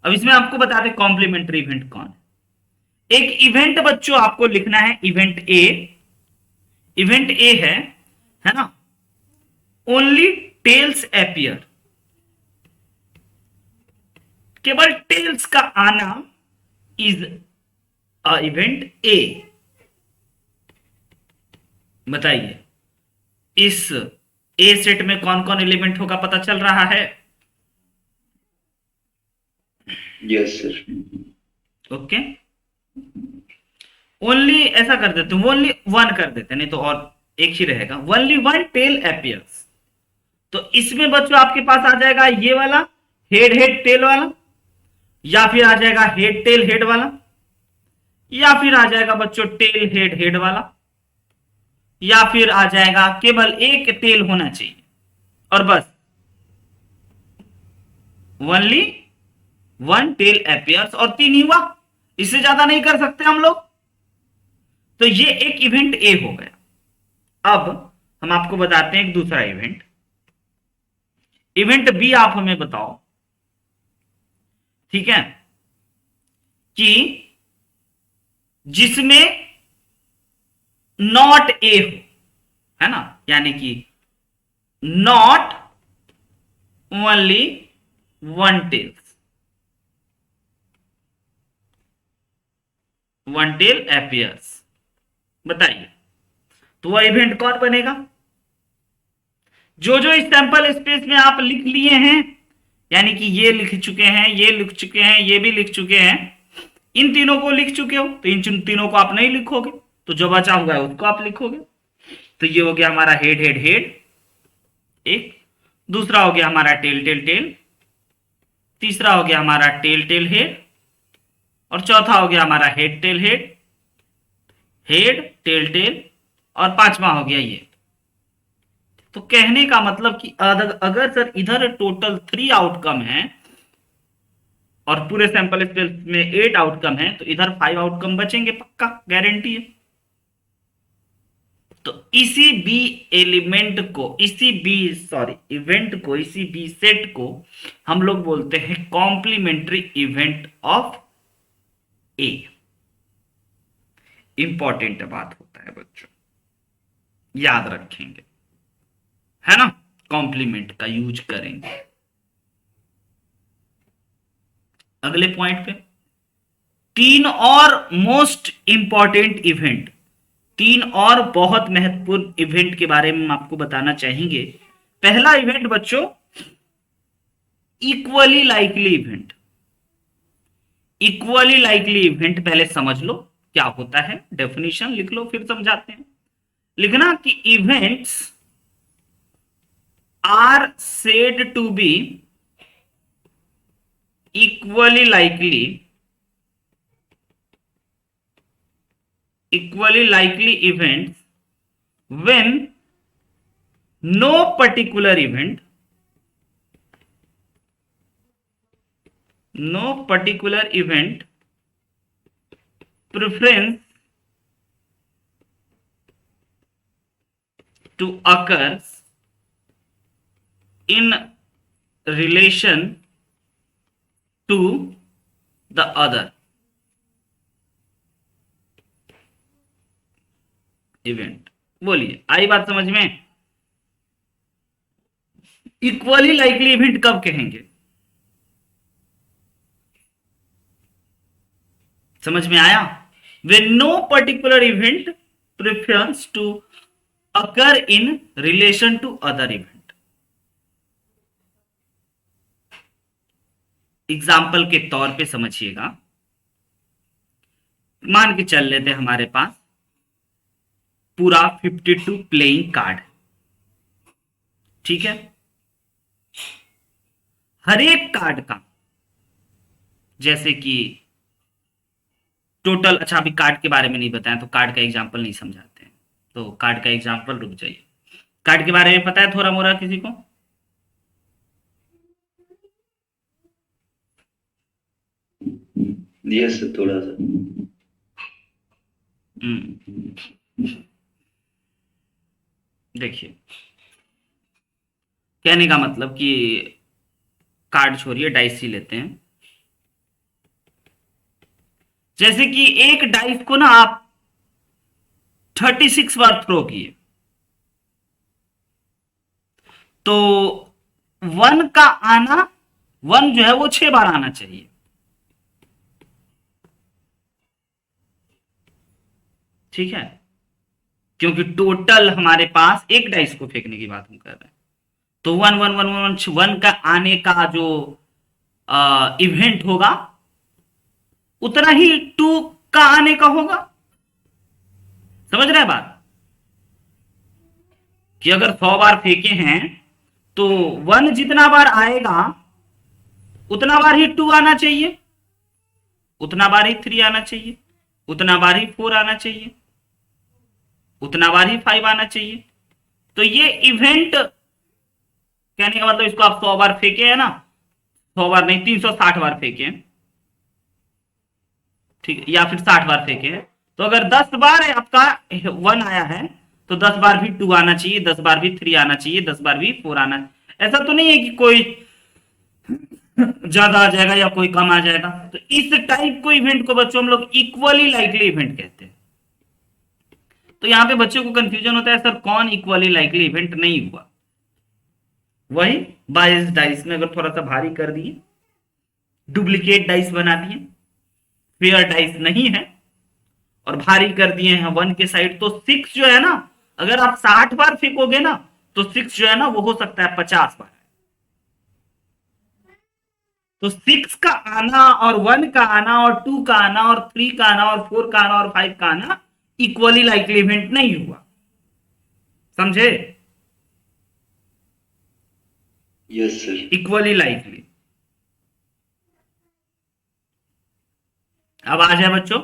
अब इसमें आपको बता दें कॉम्प्लीमेंट्री इवेंट कौन है। एक इवेंट बच्चों आपको लिखना है, इवेंट ए। इवेंट ए है ना? ओनली टेल्स अपीयर, केवल टेल्स का आना इज अ इवेंट ए। बताइए इस ए सेट में कौन कौन एलिमेंट होगा, पता चल रहा है? Yes sir. ओके, ओनली ऐसा कर देते हैं, ओनली 1 कर देते हैं, नहीं तो और एक ही रहेगा। Only 1 tail appears. तो इसमें बच्चों आपके पास आ जाएगा ये वाला हेड हेड टेल वाला, या फिर आ जाएगा हेड टेल हेड वाला, या फिर आ जाएगा बच्चों टेल हेड हेड वाला, या फिर आ जाएगा केवल एक टेल होना चाहिए और बस ओनली 1 टेल अपीयर्स, और 3 ही हुआ। इससे ज्यादा नहीं कर सकते हम लोग। तो ये एक इवेंट ए हो गया। अब हम आपको बताते हैं एक दूसरा इवेंट। इवेंट बी आप हमें बताओ, ठीक है, कि जिसमें नॉट ए हो, है ना, यानी कि not only one tails, one tail appears. बताइए तो वह इवेंट कौन बनेगा? जो जो इस सैंपल स्पेस में आप लिख लिए हैं, यानी कि ये लिख चुके हैं, ये लिख चुके हैं, ये भी लिख चुके हैं, इन तीनों को लिख चुके हो तो इन तीनों को आप नहीं लिखोगे, तो जो बचा हुआ है उसको आप लिखोगे। तो ये हो गया हमारा हेड हेड हेड एक, दूसरा हो गया हमारा टेल टेल टेल, तीसरा हो गया हमारा टेल टेल हेड, और चौथा हो गया हमारा head tail head, head tail tail, और पांचवा हो गया ये। तो कहने का मतलब कि अगर सर इधर टोटल 3 आउटकम है और पूरे सैंपल स्पेस में 8 आउटकम है, तो इधर 5 आउटकम बचेंगे, पक्का गारंटी है। तो इसी बी एलिमेंट को, इवेंट को, इसी बी सेट को हम लोग बोलते हैं complementary event of A. Important बात होता है बच्चों, याद रखेंगे, है ना, कॉम्प्लीमेंट का यूज करेंगे। अगले पॉइंट पे 3 और मोस्ट इंपॉर्टेंट इवेंट, 3 और बहुत महत्वपूर्ण इवेंट के बारे में हम आपको बताना चाहेंगे। पहला इवेंट बच्चों equally likely event. Equally likely event पहले समझ लो क्या होता है, डेफिनेशन लिख लो फिर समझाते हैं। लिखना कि events are said to be equally likely events when no particular event preference to occurs in relation to the other event. बोलिए, आई बात समझ में? इक्वली लाइकली इवेंट कब कहेंगे? समझ में आया? when no particular event prefers to occur in relation to other event। Example के तौर पे समझिएगा, मान के चल लेते हैं हमारे पास पूरा 52 प्लेइंग कार्ड, ठीक है। हर एक कार्ड का जैसे कि टोटल, अच्छा अभी कार्ड के बारे में नहीं बताया तो कार्ड का एग्जाम्पल नहीं समझाते हैं, तो कार्ड का एग्जाम्पल रुक जाइए। कार्ड के बारे में पता है थोड़ा मोड़ा किसी को? यस थोड़ा सा। देखिए, कहने का मतलब कि कार्ड छोड़िए, डाइस ही लेते हैं। जैसे कि एक डाइस को ना आप 36 बार थ्रो किए, तो 1 का आना, 1 जो है वो 6 बार आना चाहिए, ठीक है, क्योंकि टोटल हमारे पास एक डाइस को फेंकने की बात हम कर रहे हैं। तो 1 1 1 1 1 का आने का जो इवेंट होगा उतना ही 2 का आने का होगा। समझ रहे हैं बात? कि अगर 100 बार फेंके हैं तो 1 जितना बार आएगा उतना बार ही 2 आना चाहिए, उतना बार ही 3 आना चाहिए, उतना बार ही 4 आना चाहिए, उतना बार ही 5 आना चाहिए। तो ये इवेंट, कहने का मतलब इसको आप 100 बार फेंके है ना, 100 बार नहीं 360 बार फेंके, ठीक है, या फिर 60 बार फेंके हैं, तो अगर 10 बार आपका 1 आया है तो 10 बार भी 2 आना चाहिए, 10 बार भी 3 आना चाहिए, 10 बार भी 4 आना। ऐसा तो नहीं है कि कोई ज्यादा आ जाएगा या कोई कम आ जाएगा। तो इस टाइप को इवेंट को बच्चों हम लोग इक्वली लाइकली इवेंट कहते हैं। तो यहाँ पे बच्चों को कंफ्यूजन होता है, सर कौन इक्वली लाइकली इवेंट नहीं हुआ? वही 22 डाइस में अगर थोड़ा सा भारी कर दिए, डुप्लीकेट डाइस बना दिए, फेयर डाइस नहीं है और भारी कर दिए हैं 1 के साइड, तो 6 जो है ना, अगर आप 60 बार फेंकोगे ना तो 6 जो है ना वो हो सकता है 50 बार। तो 6 का आना और 1 का आना और 2 का आना और 3 का आना और 4 का आना और 5 का आना इक्वली लाइकली इवेंट नहीं हुआ। समझे? Yes sir. Equally likely. अब आ जाए बच्चों,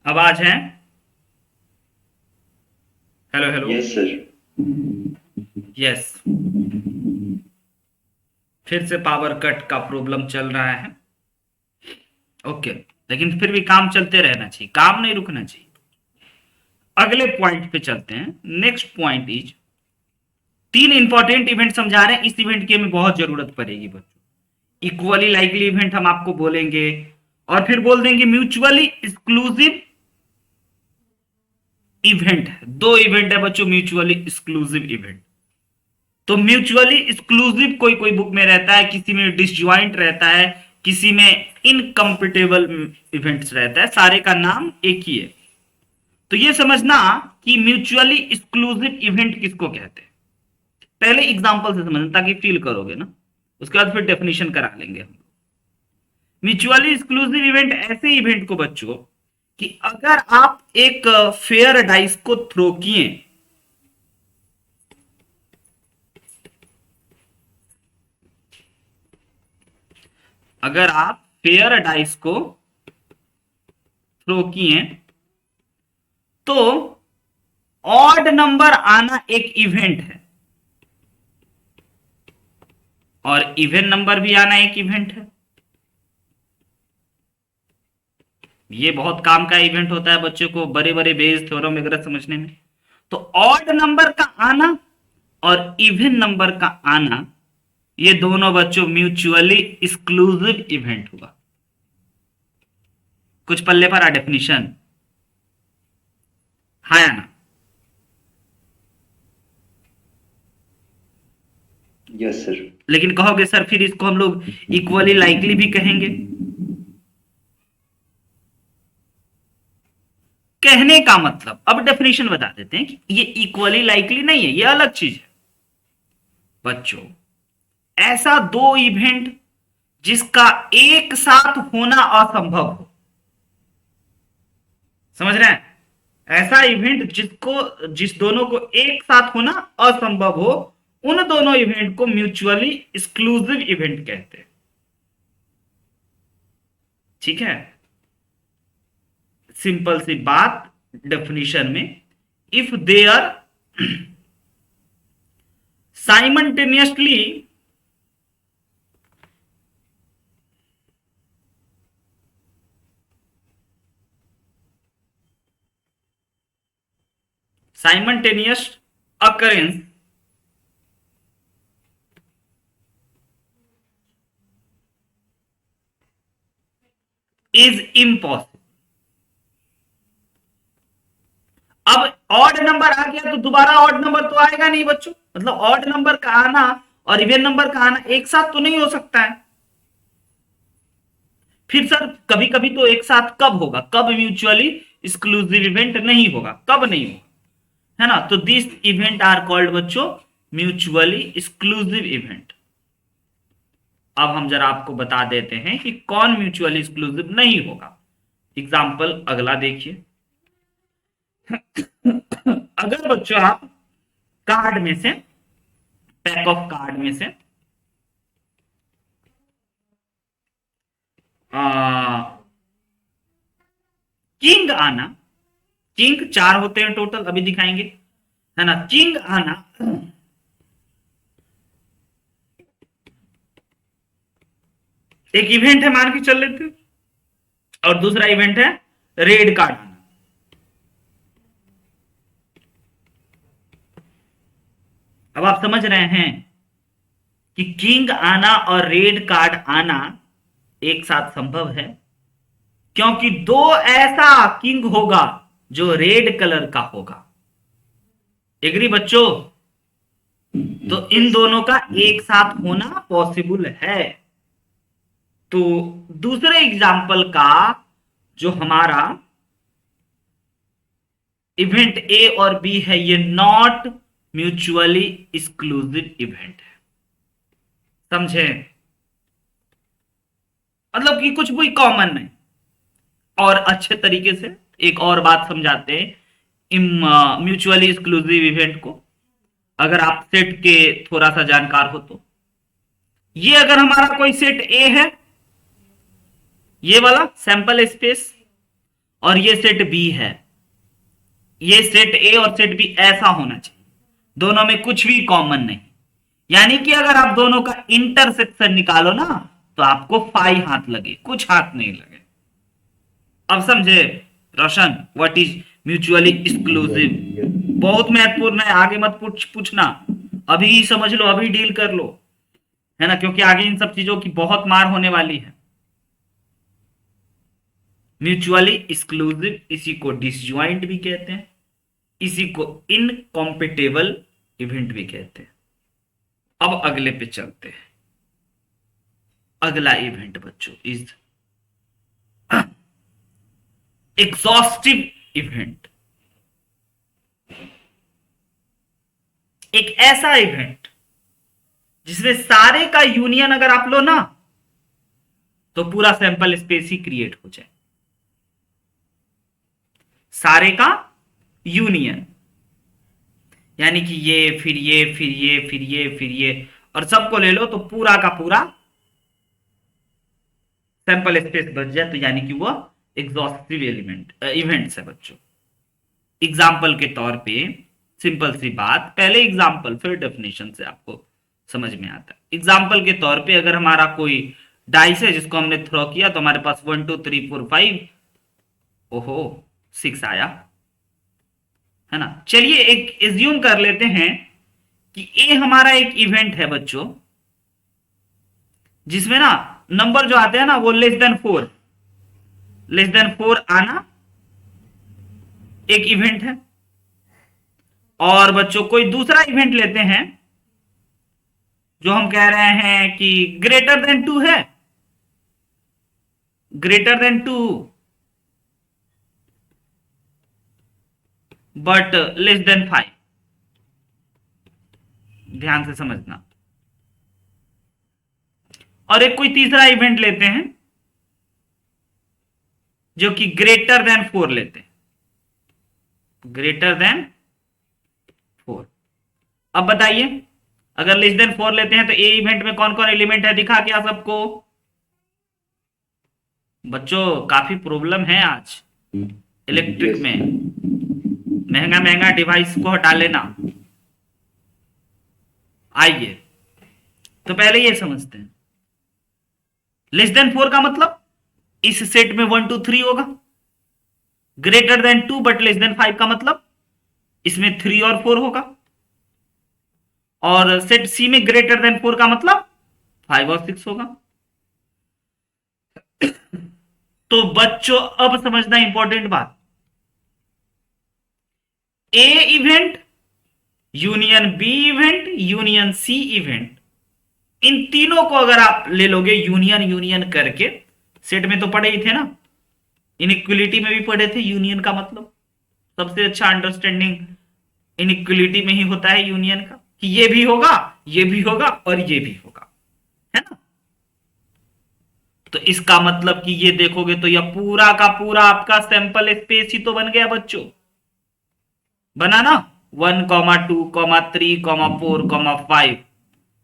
अब आ जाए। Hello hello. Yes sir. Yes, फिर से पावर कट का प्रॉब्लम चल रहा है। ओके, लेकिन फिर भी काम चलते रहना चाहिए, काम नहीं रुकना चाहिए। अगले पॉइंट पे चलते हैं। Next point is, 3 important event समझा रहे हैं, इस इवेंट की हमें बहुत जरूरत पड़ेगी बच्चों। इक्वली लाइकली इवेंट हम आपको बोलेंगे और फिर बोल देंगे म्यूचुअली एक्सक्लूसिव इवेंट। 2 इवेंट है बच्चों म्यूचुअली एक्सक्लूसिव इवेंट। तो म्यूचुअली एक्सक्लूसिव कोई कोई बुक में रहता है, किसी में डिसज्वाइंट रहता है, किसी में इनकम्पिटेबल इवेंट्स रहता है, सारे का नाम एक ही है। तो ये समझना कि म्यूचुअली एक्सक्लूसिव इवेंट किसको कहते हैं। पहले एग्जांपल से समझना ताकि फील करोगे ना, उसके बाद फिर डेफिनेशन करा लेंगे हम। म्यूचुअली एक्सक्लूसिव इवेंट ऐसे इवेंट को बच्चों कि अगर आप एक फेयर डाइस को थ्रो किए, अगर आप फेयर डाइस को थ्रो किए तो ऑड नंबर आना एक इवेंट है और इवन नंबर भी आना एक इवेंट है। ये बहुत काम का इवेंट होता है बच्चों को बड़े बड़े बेस थ्योरम वगैरह समझने में। तो ऑड नंबर का आना और इवन नंबर का आना, ये दोनों बच्चों म्यूचुअली एक्सक्लूसिव इवेंट हुआ। कुछ पल्ले पर आ डेफिनेशन है ना? Yes sir. लेकिन कहोगे सर फिर इसको हम लोग इक्वली लाइकली भी कहेंगे। कहने का मतलब, अब डेफिनेशन बता देते हैं कि ये इक्वली लाइकली नहीं है, ये अलग चीज है बच्चों। ऐसा 2 इवेंट जिसका एक साथ होना असंभव हो। समझ रहे हैं? ऐसा इवेंट जिस दोनों को एक साथ होना असंभव हो, उन दोनों इवेंट को म्यूचुअली एक्सक्लूसिव इवेंट कहते हैं। ठीक है, सिंपल सी बात डेफिनेशन में, if there simultaneously occurrence is impossible। अब ऑड नंबर आ गया तो दोबारा ऑड नंबर तो आएगा नहीं बच्चों, मतलब ऑड नंबर का आना और इवन नंबर का आना एक साथ तो नहीं हो सकता है। फिर सर कभी कभी तो एक साथ कब होगा, कब म्यूचुअली एक्सक्लूसिव इवेंट नहीं होगा, कब नहीं होगा, है ना? तो दिस इवेंट आर कॉल्ड बच्चों म्यूचुअली एक्सक्लूसिव इवेंट। अब हम जरा आपको बता देते हैं कि कौन म्यूचुअली एक्सक्लूसिव नहीं होगा। एग्जाम्पल अगला देखिए। अगर बच्चों आप कार्ड में से, पैक ऑफ कार्ड में से किंग आना, किंग 4 होते हैं टोटल, अभी दिखाएंगे, है ना? किंग आना एक इवेंट है मान के चल लेते हैं, और दूसरा इवेंट है रेड कार्ड आना। अब आप समझ रहे हैं कि किंग आना और रेड कार्ड आना एक साथ संभव है, क्योंकि दो ऐसा किंग होगा जो रेड कलर का होगा। एग्री बच्चों? तो इन दोनों का एक साथ होना पॉसिबल है। तो दूसरे एग्जाम्पल का जो हमारा इवेंट ए और बी है, ये नॉट म्यूचुअली एक्सक्लूसिव इवेंट है। समझे? मतलब कि कुछ भी कॉमन नहीं। और अच्छे तरीके से एक और बात समझाते हैं म्यूचुअली एक्सक्लूसिव इवेंट को, अगर आप सेट के थोड़ा सा जानकार हो तो। ये अगर हमारा कोई सेट ए है, ये वाला सैंपल स्पेस, और ये सेट बी है, ये सेट ए और सेट बी ऐसा होना चाहिए, दोनों में कुछ भी कॉमन नहीं। यानी कि अगर आप दोनों का इंटरसेक्शन निकालो ना, तो आपको 5 हाथ लगे, कुछ हाथ नहीं लगे। अब समझे रोशन व्हाट इज म्यूचुअली एक्सक्लूसिव? बहुत महत्वपूर्ण है, आगे मत पूछना, अभी समझ लो, अभी डील कर लो, है ना, क्योंकि आगे इन सब चीजों की बहुत मार होने वाली है। म्यूचुअली एक्सक्लूसिव इसी को डिसजॉइंट भी कहते हैं, इसी को इनकॉम्पिटेबल इवेंट भी कहते हैं। अब अगले पे चलते हैं। अगला इवेंट बच्चों इज एग्जॉस्टिव इवेंट। एक ऐसा इवेंट जिसमें सारे का यूनियन अगर आप लो ना, तो पूरा सैंपल स्पेस ही क्रिएट हो जाए। सारे का यूनियन, यानी कि ये फिर ये फिर ये फिर ये फिर ये, और सबको ले लो तो पूरा का पूरा सैंपल स्पेस बच जाए, तो यानी कि वो एग्जॉस्टिव इवेंट्स है बच्चों। एग्जाम्पल के तौर पे सिंपल सी बात, पहले एग्जाम्पल फिर डेफिनेशन से आपको समझ में आता है। एग्जाम्पल के तौर पे अगर हमारा कोई डाइस है जिसको हमने थ्रो किया, तो हमारे पास 1 2 3 4 5, ओहो 6 आया, है ना। चलिए एक एज्यूम कर लेते हैं कि ए हमारा एक इवेंट है बच्चों, जिसमें ना नंबर जो आते हैं ना वो लेस देन 4 आना एक इवेंट है। और बच्चों कोई दूसरा इवेंट लेते हैं जो हम कह रहे हैं कि ग्रेटर देन 2 है, greater than 2 but less than 5। ध्यान से समझना। और एक कोई तीसरा इवेंट लेते हैं जो कि ग्रेटर देन 4 लेते हैं, ग्रेटर देन 4। अब बताइए अगर लेस देन 4 लेते हैं तो ए इवेंट में कौन कौन एलिमेंट है, दिखा क्या सबको? बच्चों काफी प्रॉब्लम है आज इलेक्ट्रिक में, महंगा महंगा डिवाइस को हटा लेना। आइए तो पहले ये समझते हैं, लेस देन 4 का मतलब इस सेट में 1 2 3 होगा, greater than 2 but less than 5 का मतलब इसमें 3 और 4 होगा, और सेट सी में ग्रेटर देन 4 का मतलब 5 और 6 होगा। तो बच्चों अब समझना इंपॉर्टेंट बात, A event union B event union C event, इन तीनों को अगर आप ले लोगे यूनियन यूनियन करके, सेट में तो पढ़े ही थे ना, इनइक्वलिटी में भी पढ़े थे यूनियन का मतलब, सबसे अच्छा अंडरस्टैंडिंग इनइक्वलिटी में ही होता है यूनियन का, कि ये भी होगा ये भी होगा और ये भी होगा, है ना। तो इसका मतलब कि ये देखोगे तो यह पूरा का पूरा आपका सैंपल स्पेस ही तो बन गया बच्चों, बना ना, 1 2 3 4 5।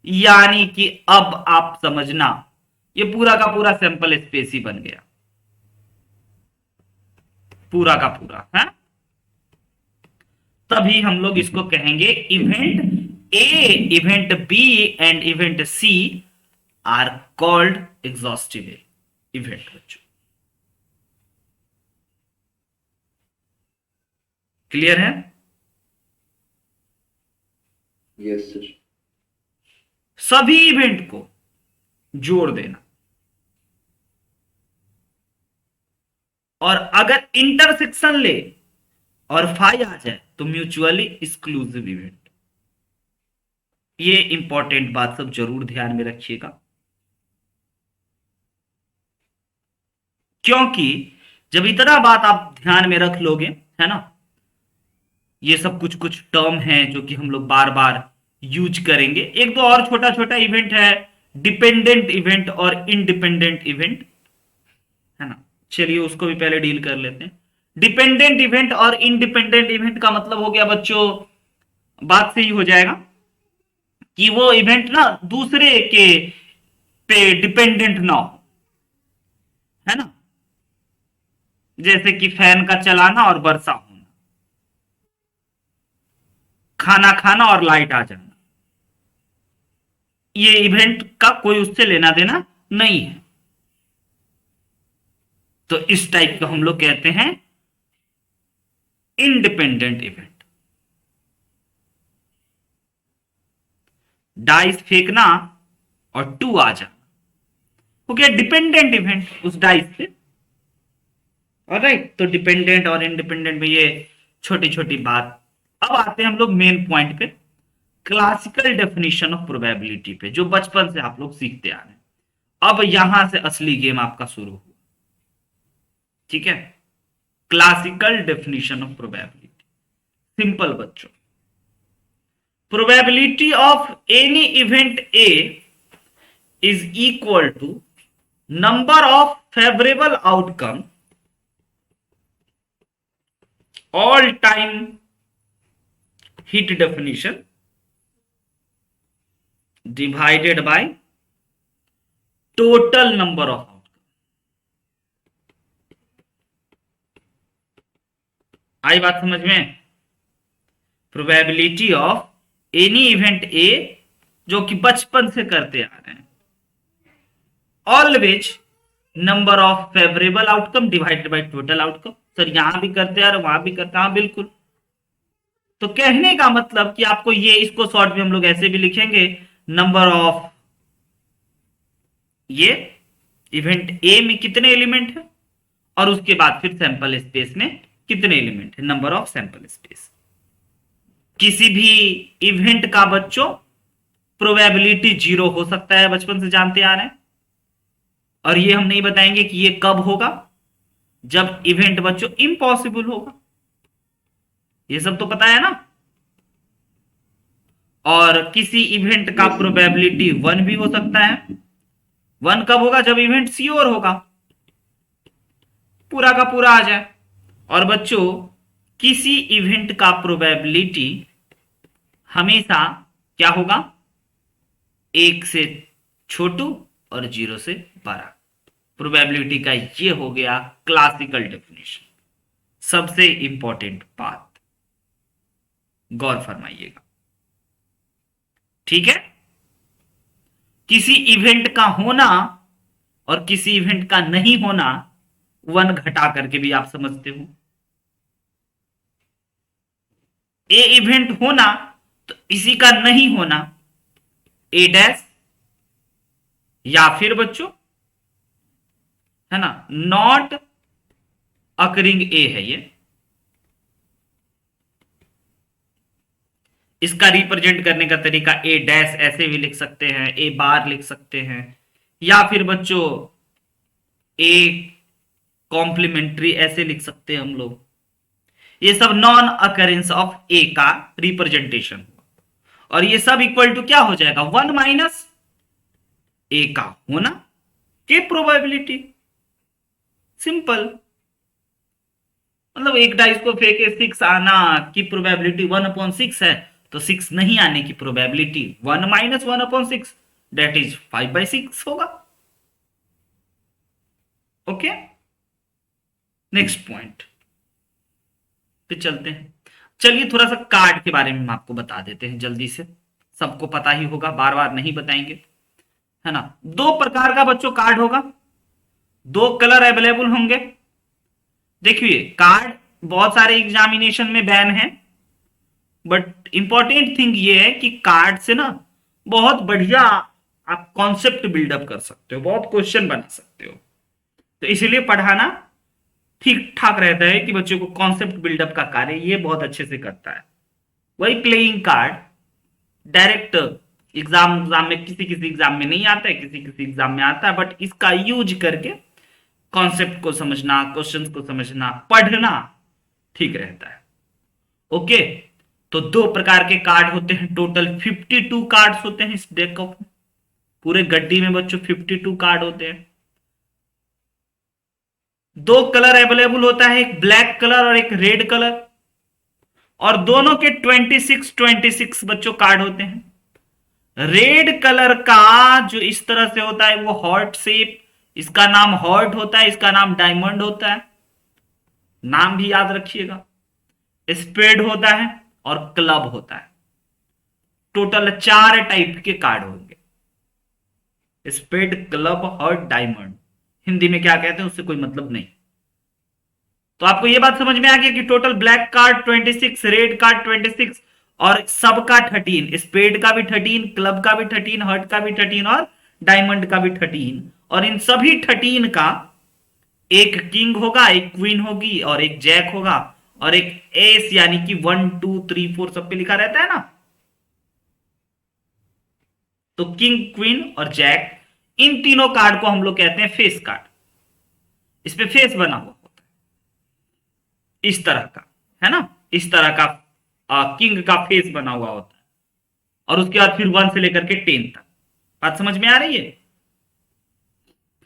यानी कि अब आप समझना ये पूरा का पूरा सैंपल स्पेस ही बन गया, पूरा का पूरा है। तभी हम लोग इसको कहेंगे event A, event B and event C are called exhaustive event बच्चों। क्लियर है? Yes sir. सभी इवेंट को जोड़ देना, और अगर इंटरसेक्शन ले और फाई आ जाए तो म्यूचुअली एक्सक्लूसिव इवेंट। ये इंपॉर्टेंट बात सब जरूर ध्यान में रखिएगा, क्योंकि जब इतना बात आप ध्यान में रख लोगे, है ना, ये सब कुछ कुछ टर्म हैं जो कि हम लोग बार बार यूज करेंगे। एक दो और छोटा छोटा इवेंट है, डिपेंडेंट इवेंट और इंडिपेंडेंट इवेंट, है ना, चलिए उसको भी पहले डील कर लेते हैं। डिपेंडेंट इवेंट और इंडिपेंडेंट इवेंट का मतलब हो गया बच्चों, बात से ही हो जाएगा कि वो इवेंट ना दूसरे के पे डिपेंडेंट ना हो, है ना, जैसे कि फैन का चलाना और वर्षा होना, खाना खाना और लाइट आ जाना, ये इवेंट का कोई उससे लेना देना नहीं है। तो इस टाइप का हम लोग कहते हैं इंडिपेंडेंट इवेंट। डाइस फेंकना और 2 आ जाना हो गया डिपेंडेंट इवेंट उस डाइस पे। ऑलराइट, तो डिपेंडेंट और इंडिपेंडेंट में ये छोटी छोटी बात। अब आते हैं हम लोग मेन पॉइंट पे, क्लासिकल डेफिनेशन ऑफ प्रोबेबिलिटी पे, जो बचपन से आप लोग सीखते आ रहे हैं। अब यहां से असली गेम आपका शुरू हुआ, ठीक है। Classical definition of probability simple बच्चों, probability of any event A is equal to number of favourable outcome all time hit definition divided by total number of outcome. आई बात समझ में? Probability of any event A, जो कि बचपन से करते आ रहे हैं, always number of favourable outcome divided by total outcome. Sir यहां भी करते आ रहे, वहां भी करते, हाँ बिल्कुल। तो कहने का मतलब कि आपको ये, इसको शॉर्ट में हम लोग ऐसे भी लिखेंगे, नंबर ऑफ ये इवेंट ए में कितने एलिमेंट है, और उसके बाद फिर सैंपल स्पेस में कितने एलिमेंट है, नंबर ऑफ सैंपल स्पेस। किसी भी इवेंट का बच्चों प्रोबेबिलिटी 0 हो सकता है, बचपन से जानते आ रहे हैं। और ये हम नहीं बताएंगे कि ये कब होगा, जब इवेंट बच्चों इम्पॉसिबल होगा, ये सब तो पता है ना। और किसी इवेंट का प्रोबेबिलिटी 1 भी हो सकता है। 1 कब होगा? जब इवेंट श्योर होगा, पूरा का पूरा आ जाए। और बच्चों किसी इवेंट का प्रोबेबिलिटी हमेशा क्या होगा? 1 से छोटू और 0 से बड़ा। प्रोबेबिलिटी का ये हो गया क्लासिकल डेफिनेशन। सबसे इंपॉर्टेंट बात, गौर फरमाइएगा, ठीक है। किसी इवेंट का होना और किसी इवेंट का नहीं होना 1 घटा करके भी आप समझते हो। ए इवेंट होना तो इसी का नहीं होना ए डैश, या फिर बच्चों है ना नॉट अकरिंग ए है ये। इसका रिप्रेजेंट करने का तरीका ए डैश ऐसे भी लिख सकते हैं, ए बार लिख सकते हैं, या फिर बच्चों ए कॉम्प्लीमेंट्री ऐसे लिख सकते हैं हम लोग। ये सब नॉन अकरेंस ऑफ ए का रिप्रेजेंटेशन, और ये सब इक्वल टू क्या हो जाएगा? 1 माइनस ए का होना के प्रोबेबिलिटी। सिंपल, मतलब एक डाइस को फेंके 6 आना की प्रोबेबिलिटी 1/6 है, तो 6 नहीं आने की प्रोबेबिलिटी 1 माइनस 1/6 दैट इज 5/6 होगा। ओके, नेक्स्ट पॉइंट पे चलते हैं। चलिए थोड़ा सा कार्ड के बारे में हम आपको बता देते हैं जल्दी से, सबको पता ही होगा, बार बार नहीं बताएंगे। है ना। दो प्रकार का बच्चों कार्ड होगा, दो कलर अवेलेबल होंगे। देखिए कार्ड बहुत सारे एग्जामिनेशन में बैन है, बट इंपॉर्टेंट थिंग ये है कि कार्ड से ना बहुत बढ़िया आप कॉन्सेप्ट बिल्डअप कर सकते हो, बहुत क्वेश्चन बना सकते हो। तो इसीलिए पढ़ाना ठीक ठाक रहता है कि बच्चों को कॉन्सेप्ट बिल्डअप का कार्य ये बहुत अच्छे से करता है। वही प्लेइंग कार्ड डायरेक्ट एग्जाम में किसी किसी एग्जाम में नहीं आता है, किसी किसी एग्जाम में आता है, बट इसका यूज करके कॉन्सेप्ट को समझना, क्वेश्चंस को समझना, पढ़ना ठीक रहता है। ओके, तो दो प्रकार के कार्ड होते हैं, टोटल 52 कार्ड्स होते हैं इस डेक ऑफ, पूरे गड्डी में बच्चों 52 कार्ड होते हैं। दो कलर अवेलेबल होता है, एक ब्लैक कलर और एक रेड कलर, और दोनों के 26 बच्चों कार्ड होते हैं। रेड कलर का जो इस तरह से होता है वो हार्ट शेप, इसका नाम हार्ट होता है, इसका नाम डायमंड होता है, नाम भी याद रखिएगा। स्पेड होता है और क्लब होता है। टोटल 4 टाइप के कार्ड होंगे, spade, club, heart, diamond. Hindi में क्या कहते हैं उससे कोई मतलब नहीं। तो आपको यह बात समझ में आ गया कि total black card 26, red card 26 और सबका 13, स्पेड का भी 13, क्लब का भी 13, हार्ट का भी 13 और डायमंड का भी 13। और इन सभी 13 का एक किंग होगा, एक क्वीन होगी और एक जैक होगा, और एक एस यानी कि 1 2 3 4 सब पे लिखा रहता है ना। तो किंग, क्वीन और जैक, इन तीनों कार्ड को हम लोग कहते हैं फेस कार्ड। इस पे फेस बना हुआ होता है इस तरह का, है ना, इस तरह का किंग का फेस बना हुआ होता है। और उसके बाद फिर 1 से लेकर के 10 तक। बात समझ में आ रही है?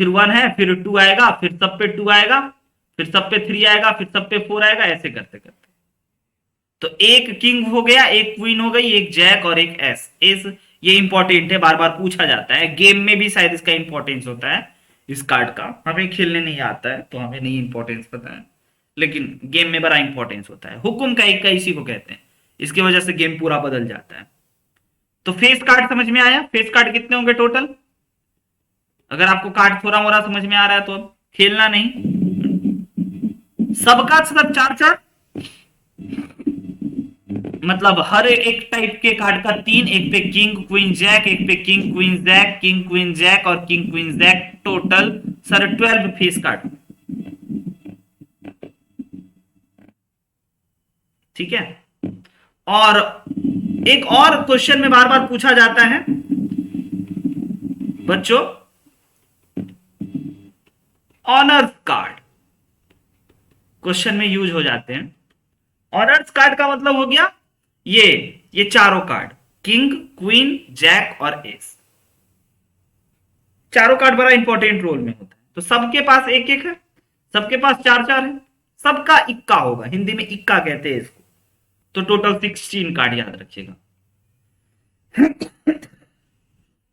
फिर 1 है, फिर 2 आएगा, फिर सब पे 2 आएगा, फिर सब पे 3 आएगा, फिर सब पे 4 आएगा, ऐसे करते करते। तो एक किंग हो गया, एक क्वीन हो गई, एक जैक और एक एस। एस ये इंपॉर्टेंट है, बार बार पूछा जाता है, गेम में भी शायद इसका इंपॉर्टेंस होता है इस कार्ड का। हमें खेलने नहीं आता है तो हमें नहीं इंपॉर्टेंस पता है, लेकिन गेम में बड़ा इंपॉर्टेंस होता है। हुकुम का एक का इसी को कहते हैं, इसकी वजह से गेम पूरा बदल जाता है। तो फेस कार्ड समझ में आया? फेस कार्ड कितने होंगे टोटल? अगर आपको कार्ड थोड़ा मोड़ा समझ में आ रहा है तो अब खेलना नहीं, सबका सब 4-4, मतलब हर एक टाइप के कार्ड का 3, एक पे किंग क्वीन जैक, एक पे king queen jack, king queen jack और king queen jack, total sir 12 face card. ठीक है। और एक और क्वेश्चन में बार बार पूछा जाता है बच्चों, ऑनर्स कार्ड क्वेश्चन में यूज हो जाते हैं। ऑनर्स कार्ड का मतलब हो गया ये चारों कार्ड, किंग, क्वीन, जैक और एस। चारों कार्ड बड़ा इंपॉर्टेंट रोल में होता है। तो सबके पास एक एक है, सबके पास 4-4 है, सबका इक्का होगा, हिंदी में इक्का कहते हैं इसको। तो टोटल 16 कार्ड याद रखिएगा।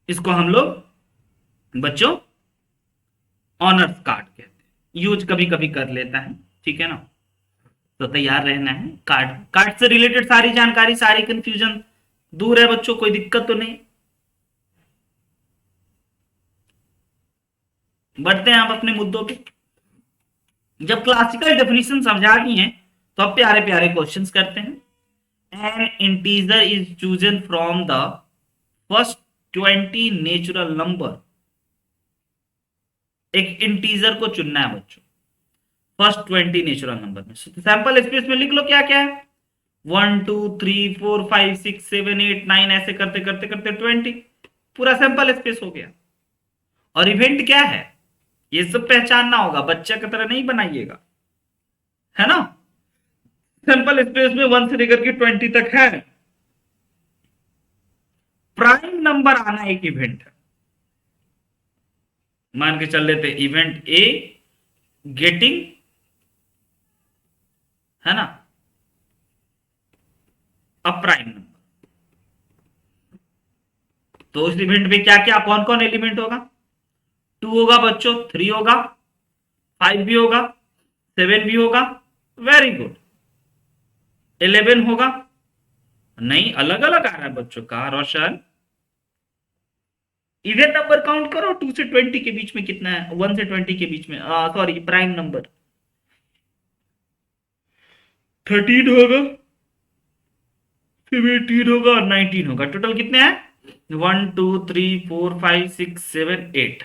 इसको हम लोग बच्चों ऑनर्स कार्ड कहते हैं, यूज कभी कभी कर लेता है, ठीक है ना। तो तैयार रहना है। कार्ड से रिलेटेड सारी जानकारी, सारी कंफ्यूजन दूर है बच्चों, कोई दिक्कत तो नहीं। बढ़ते हैं आप अपने मुद्दों पे। जब क्लासिकल डेफिनेशन समझा दी है तो अब प्यारे प्यारे क्वेश्चंस करते हैं। N integer is chosen from the first 20 natural number. एक इंटीजर को चुनना है बच्चों फर्स्ट 20 नेचुरल नंबर में। सैंपल स्पेस में लिख लो क्या क्या है, 1 2 3 4 5 6 7 8 9, ऐसे करते करते करते 20 पूरा सैंपल स्पेस हो गया। और इवेंट क्या है ये सब पहचानना होगा, बच्चा की तरह नहीं बनाइएगा, है ना। सैंपल स्पेस में 1 से लेकर के 20 तक है। प्राइम नंबर आना एक इवेंट है। मान के चल लेते इवेंट ए गेटिंग, है ना, अ प्राइम नंबर। तो उस इवेंट में क्या क्या कौन कौन एलिमेंट होगा? 2 होगा बच्चों, 3 होगा, 5 भी होगा, 7 भी होगा, वेरी गुड। 11 होगा, नहीं अलग अलग आ रहा है बच्चों का रोशन। इवन नंबर काउंट करो, 2 से 20 के बीच में कितना है, 1 से 20 के बीच में, सॉरी प्राइम नंबर 13 होगा, 17 होगा और 19 होगा। टोटल कितने हैं, 1 2 3 4 5 6 7 8।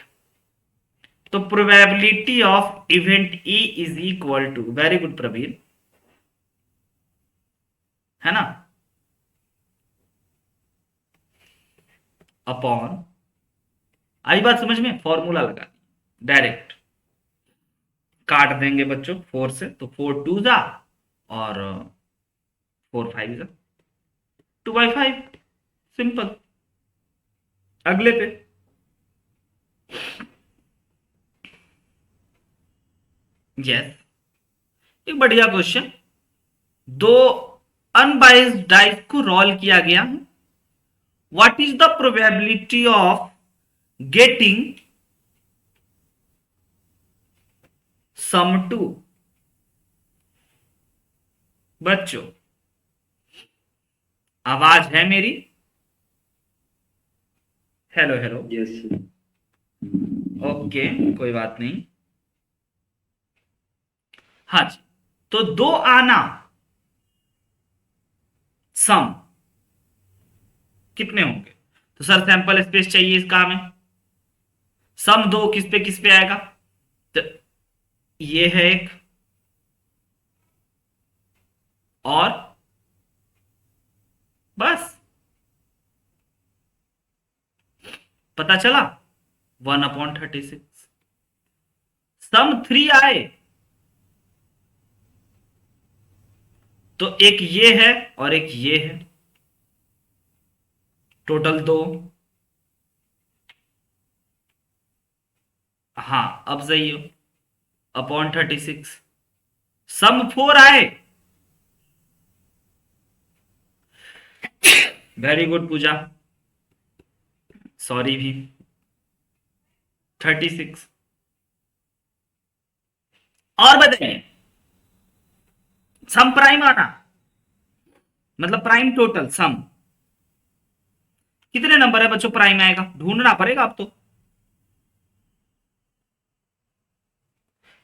तो probability of event E is equal to, very good Praveen, है ना, अपॉन, आई बात समझ में, फॉर्मूला लगा डायरेक्ट काट देंगे बच्चों 4 से, तो 4 2 जा और 4 5 जा, 2/5, सिंपल। अगले पे, यस, एक बढ़िया क्वेश्चन, दो अनबाइस्ड डाइस को रोल किया गया है, what is the probability of getting sum 2। बच्चों आवाज है मेरी, hello hello, Yes, sir. Okay कोई बात नहीं, हाँ जी, तो दो आना सम कितने होंगे, तो सर सैंपल स्पेस चाहिए इसका हमें, सम दो किस पे आएगा, तो ये है एक, और बस पता चला 1/36। सम 3 आए तो एक ये है और एक ये है, टोटल 2। हाँ अब सही हो, अपॉन 36। सम 4 आए, वेरी गुड पूजा, सॉरी भी, 36। और बताइए, सम प्राइम आना मतलब प्राइम टोटल सम कितने नंबर है बच्चों, प्राइम आएगा, ढूंढना पड़ेगा अब तो।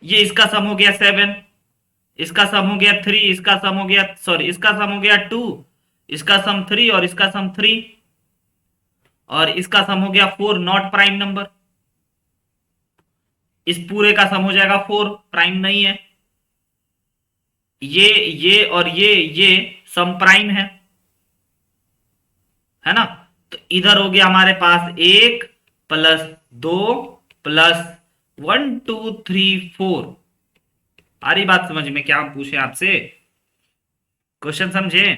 ये इसका सम हो गया 7, इसका सम हो गया 3, इसका सम हो गया, सॉरी इसका सम हो गया 2, इसका सम 3 और इसका सम 3, और इसका सम हो गया 4, नॉट प्राइम नंबर। इस पूरे का सम हो जाएगा 4, प्राइम नहीं है। ये और ये सम प्राइम है ना, तो इधर हो गया हमारे पास 1 प्लस 2 प्लस 1 2 3 4। आ रही बात समझ में, क्या हम पूछे आपसे, क्वेश्चन समझे,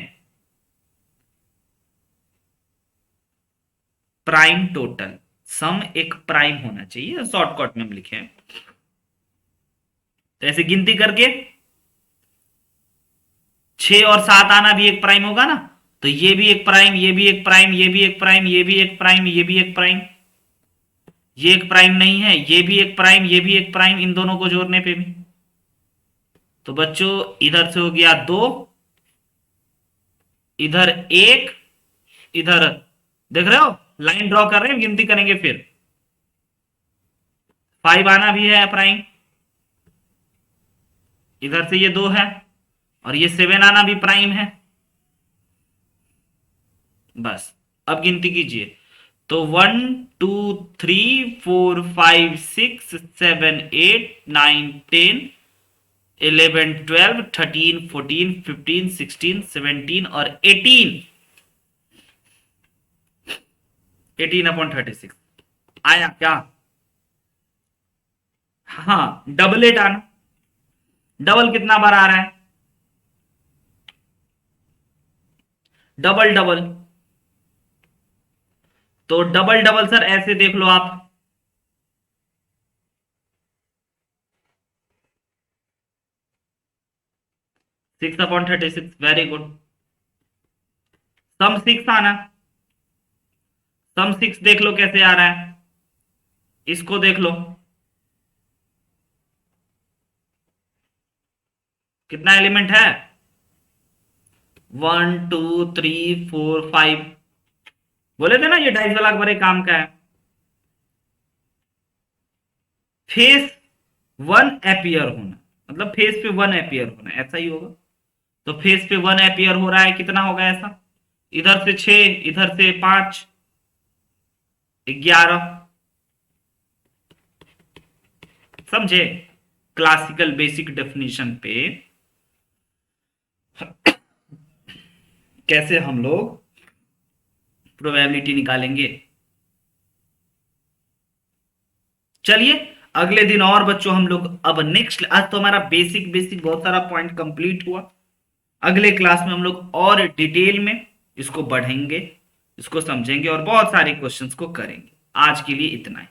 प्राइम टोटल सम एक प्राइम होना चाहिए, शॉर्टकट में हम लिखे, तो ऐसे गिनती करके 6 और 7 आना भी एक प्राइम होगा ना, तो ये भी एक प्राइम, ये भी एक प्राइम, ये भी एक प्राइम, ये भी एक प्राइम, ये भी एक प्राइम, ये एक प्राइम नहीं है, ये भी एक प्राइम, ये भी एक प्राइम, इन दोनों को जोड़ने पे भी। तो बच्चों इधर से हो गया 2, इधर 1, इधर देख रहे हो लाइन ड्रॉ कर रहे हैं, गिनती करेंगे फिर 5 आना भी है प्राइम, इधर से ये 2 है और ये 7 आना भी प्राइम है। बस अब गिनती कीजिए, तो 1 2 3 4 5 6 7 8 9 10 11 12 13 14 15 16 17 और 18/36 आया क्या, हाँ डबल 8 आना, डबल कितना बार आ रहा है, डबल डबल, तो डबल डबल सर ऐसे देख लो आप, सिक्स अपॉन 36, वेरी गुड। सम 6 आना, सम 6 देख लो कैसे आ रहा है, इसको देख लो कितना एलिमेंट है, 1 2 3 4 5, बोले थे ना ये डाइस वाला बड़े काम का है, फेस 1 अपीयर होना, मतलब फेस पे 1 अपीयर होना, ऐसा ही होगा। तो फेस पे 1 अपीयर हो रहा है, कितना होगा ऐसा, इधर से 6, इधर से 5, 11। समझे? क्लासिकल बेसिक डेफिनेशन पे कैसे हम लोग प्रोबेबिलिटी निकालेंगे। चलिए अगले दिन और बच्चों हम लोग अब नेक्स्ट, आज तो हमारा बेसिक बेसिक बहुत सारा पॉइंट कंप्लीट हुआ। अगले क्लास में हम लोग और डिटेल में इसको बढ़ेंगे, इसको समझेंगे और बहुत सारे क्वेश्चंस को करेंगे। आज के लिए इतना ही।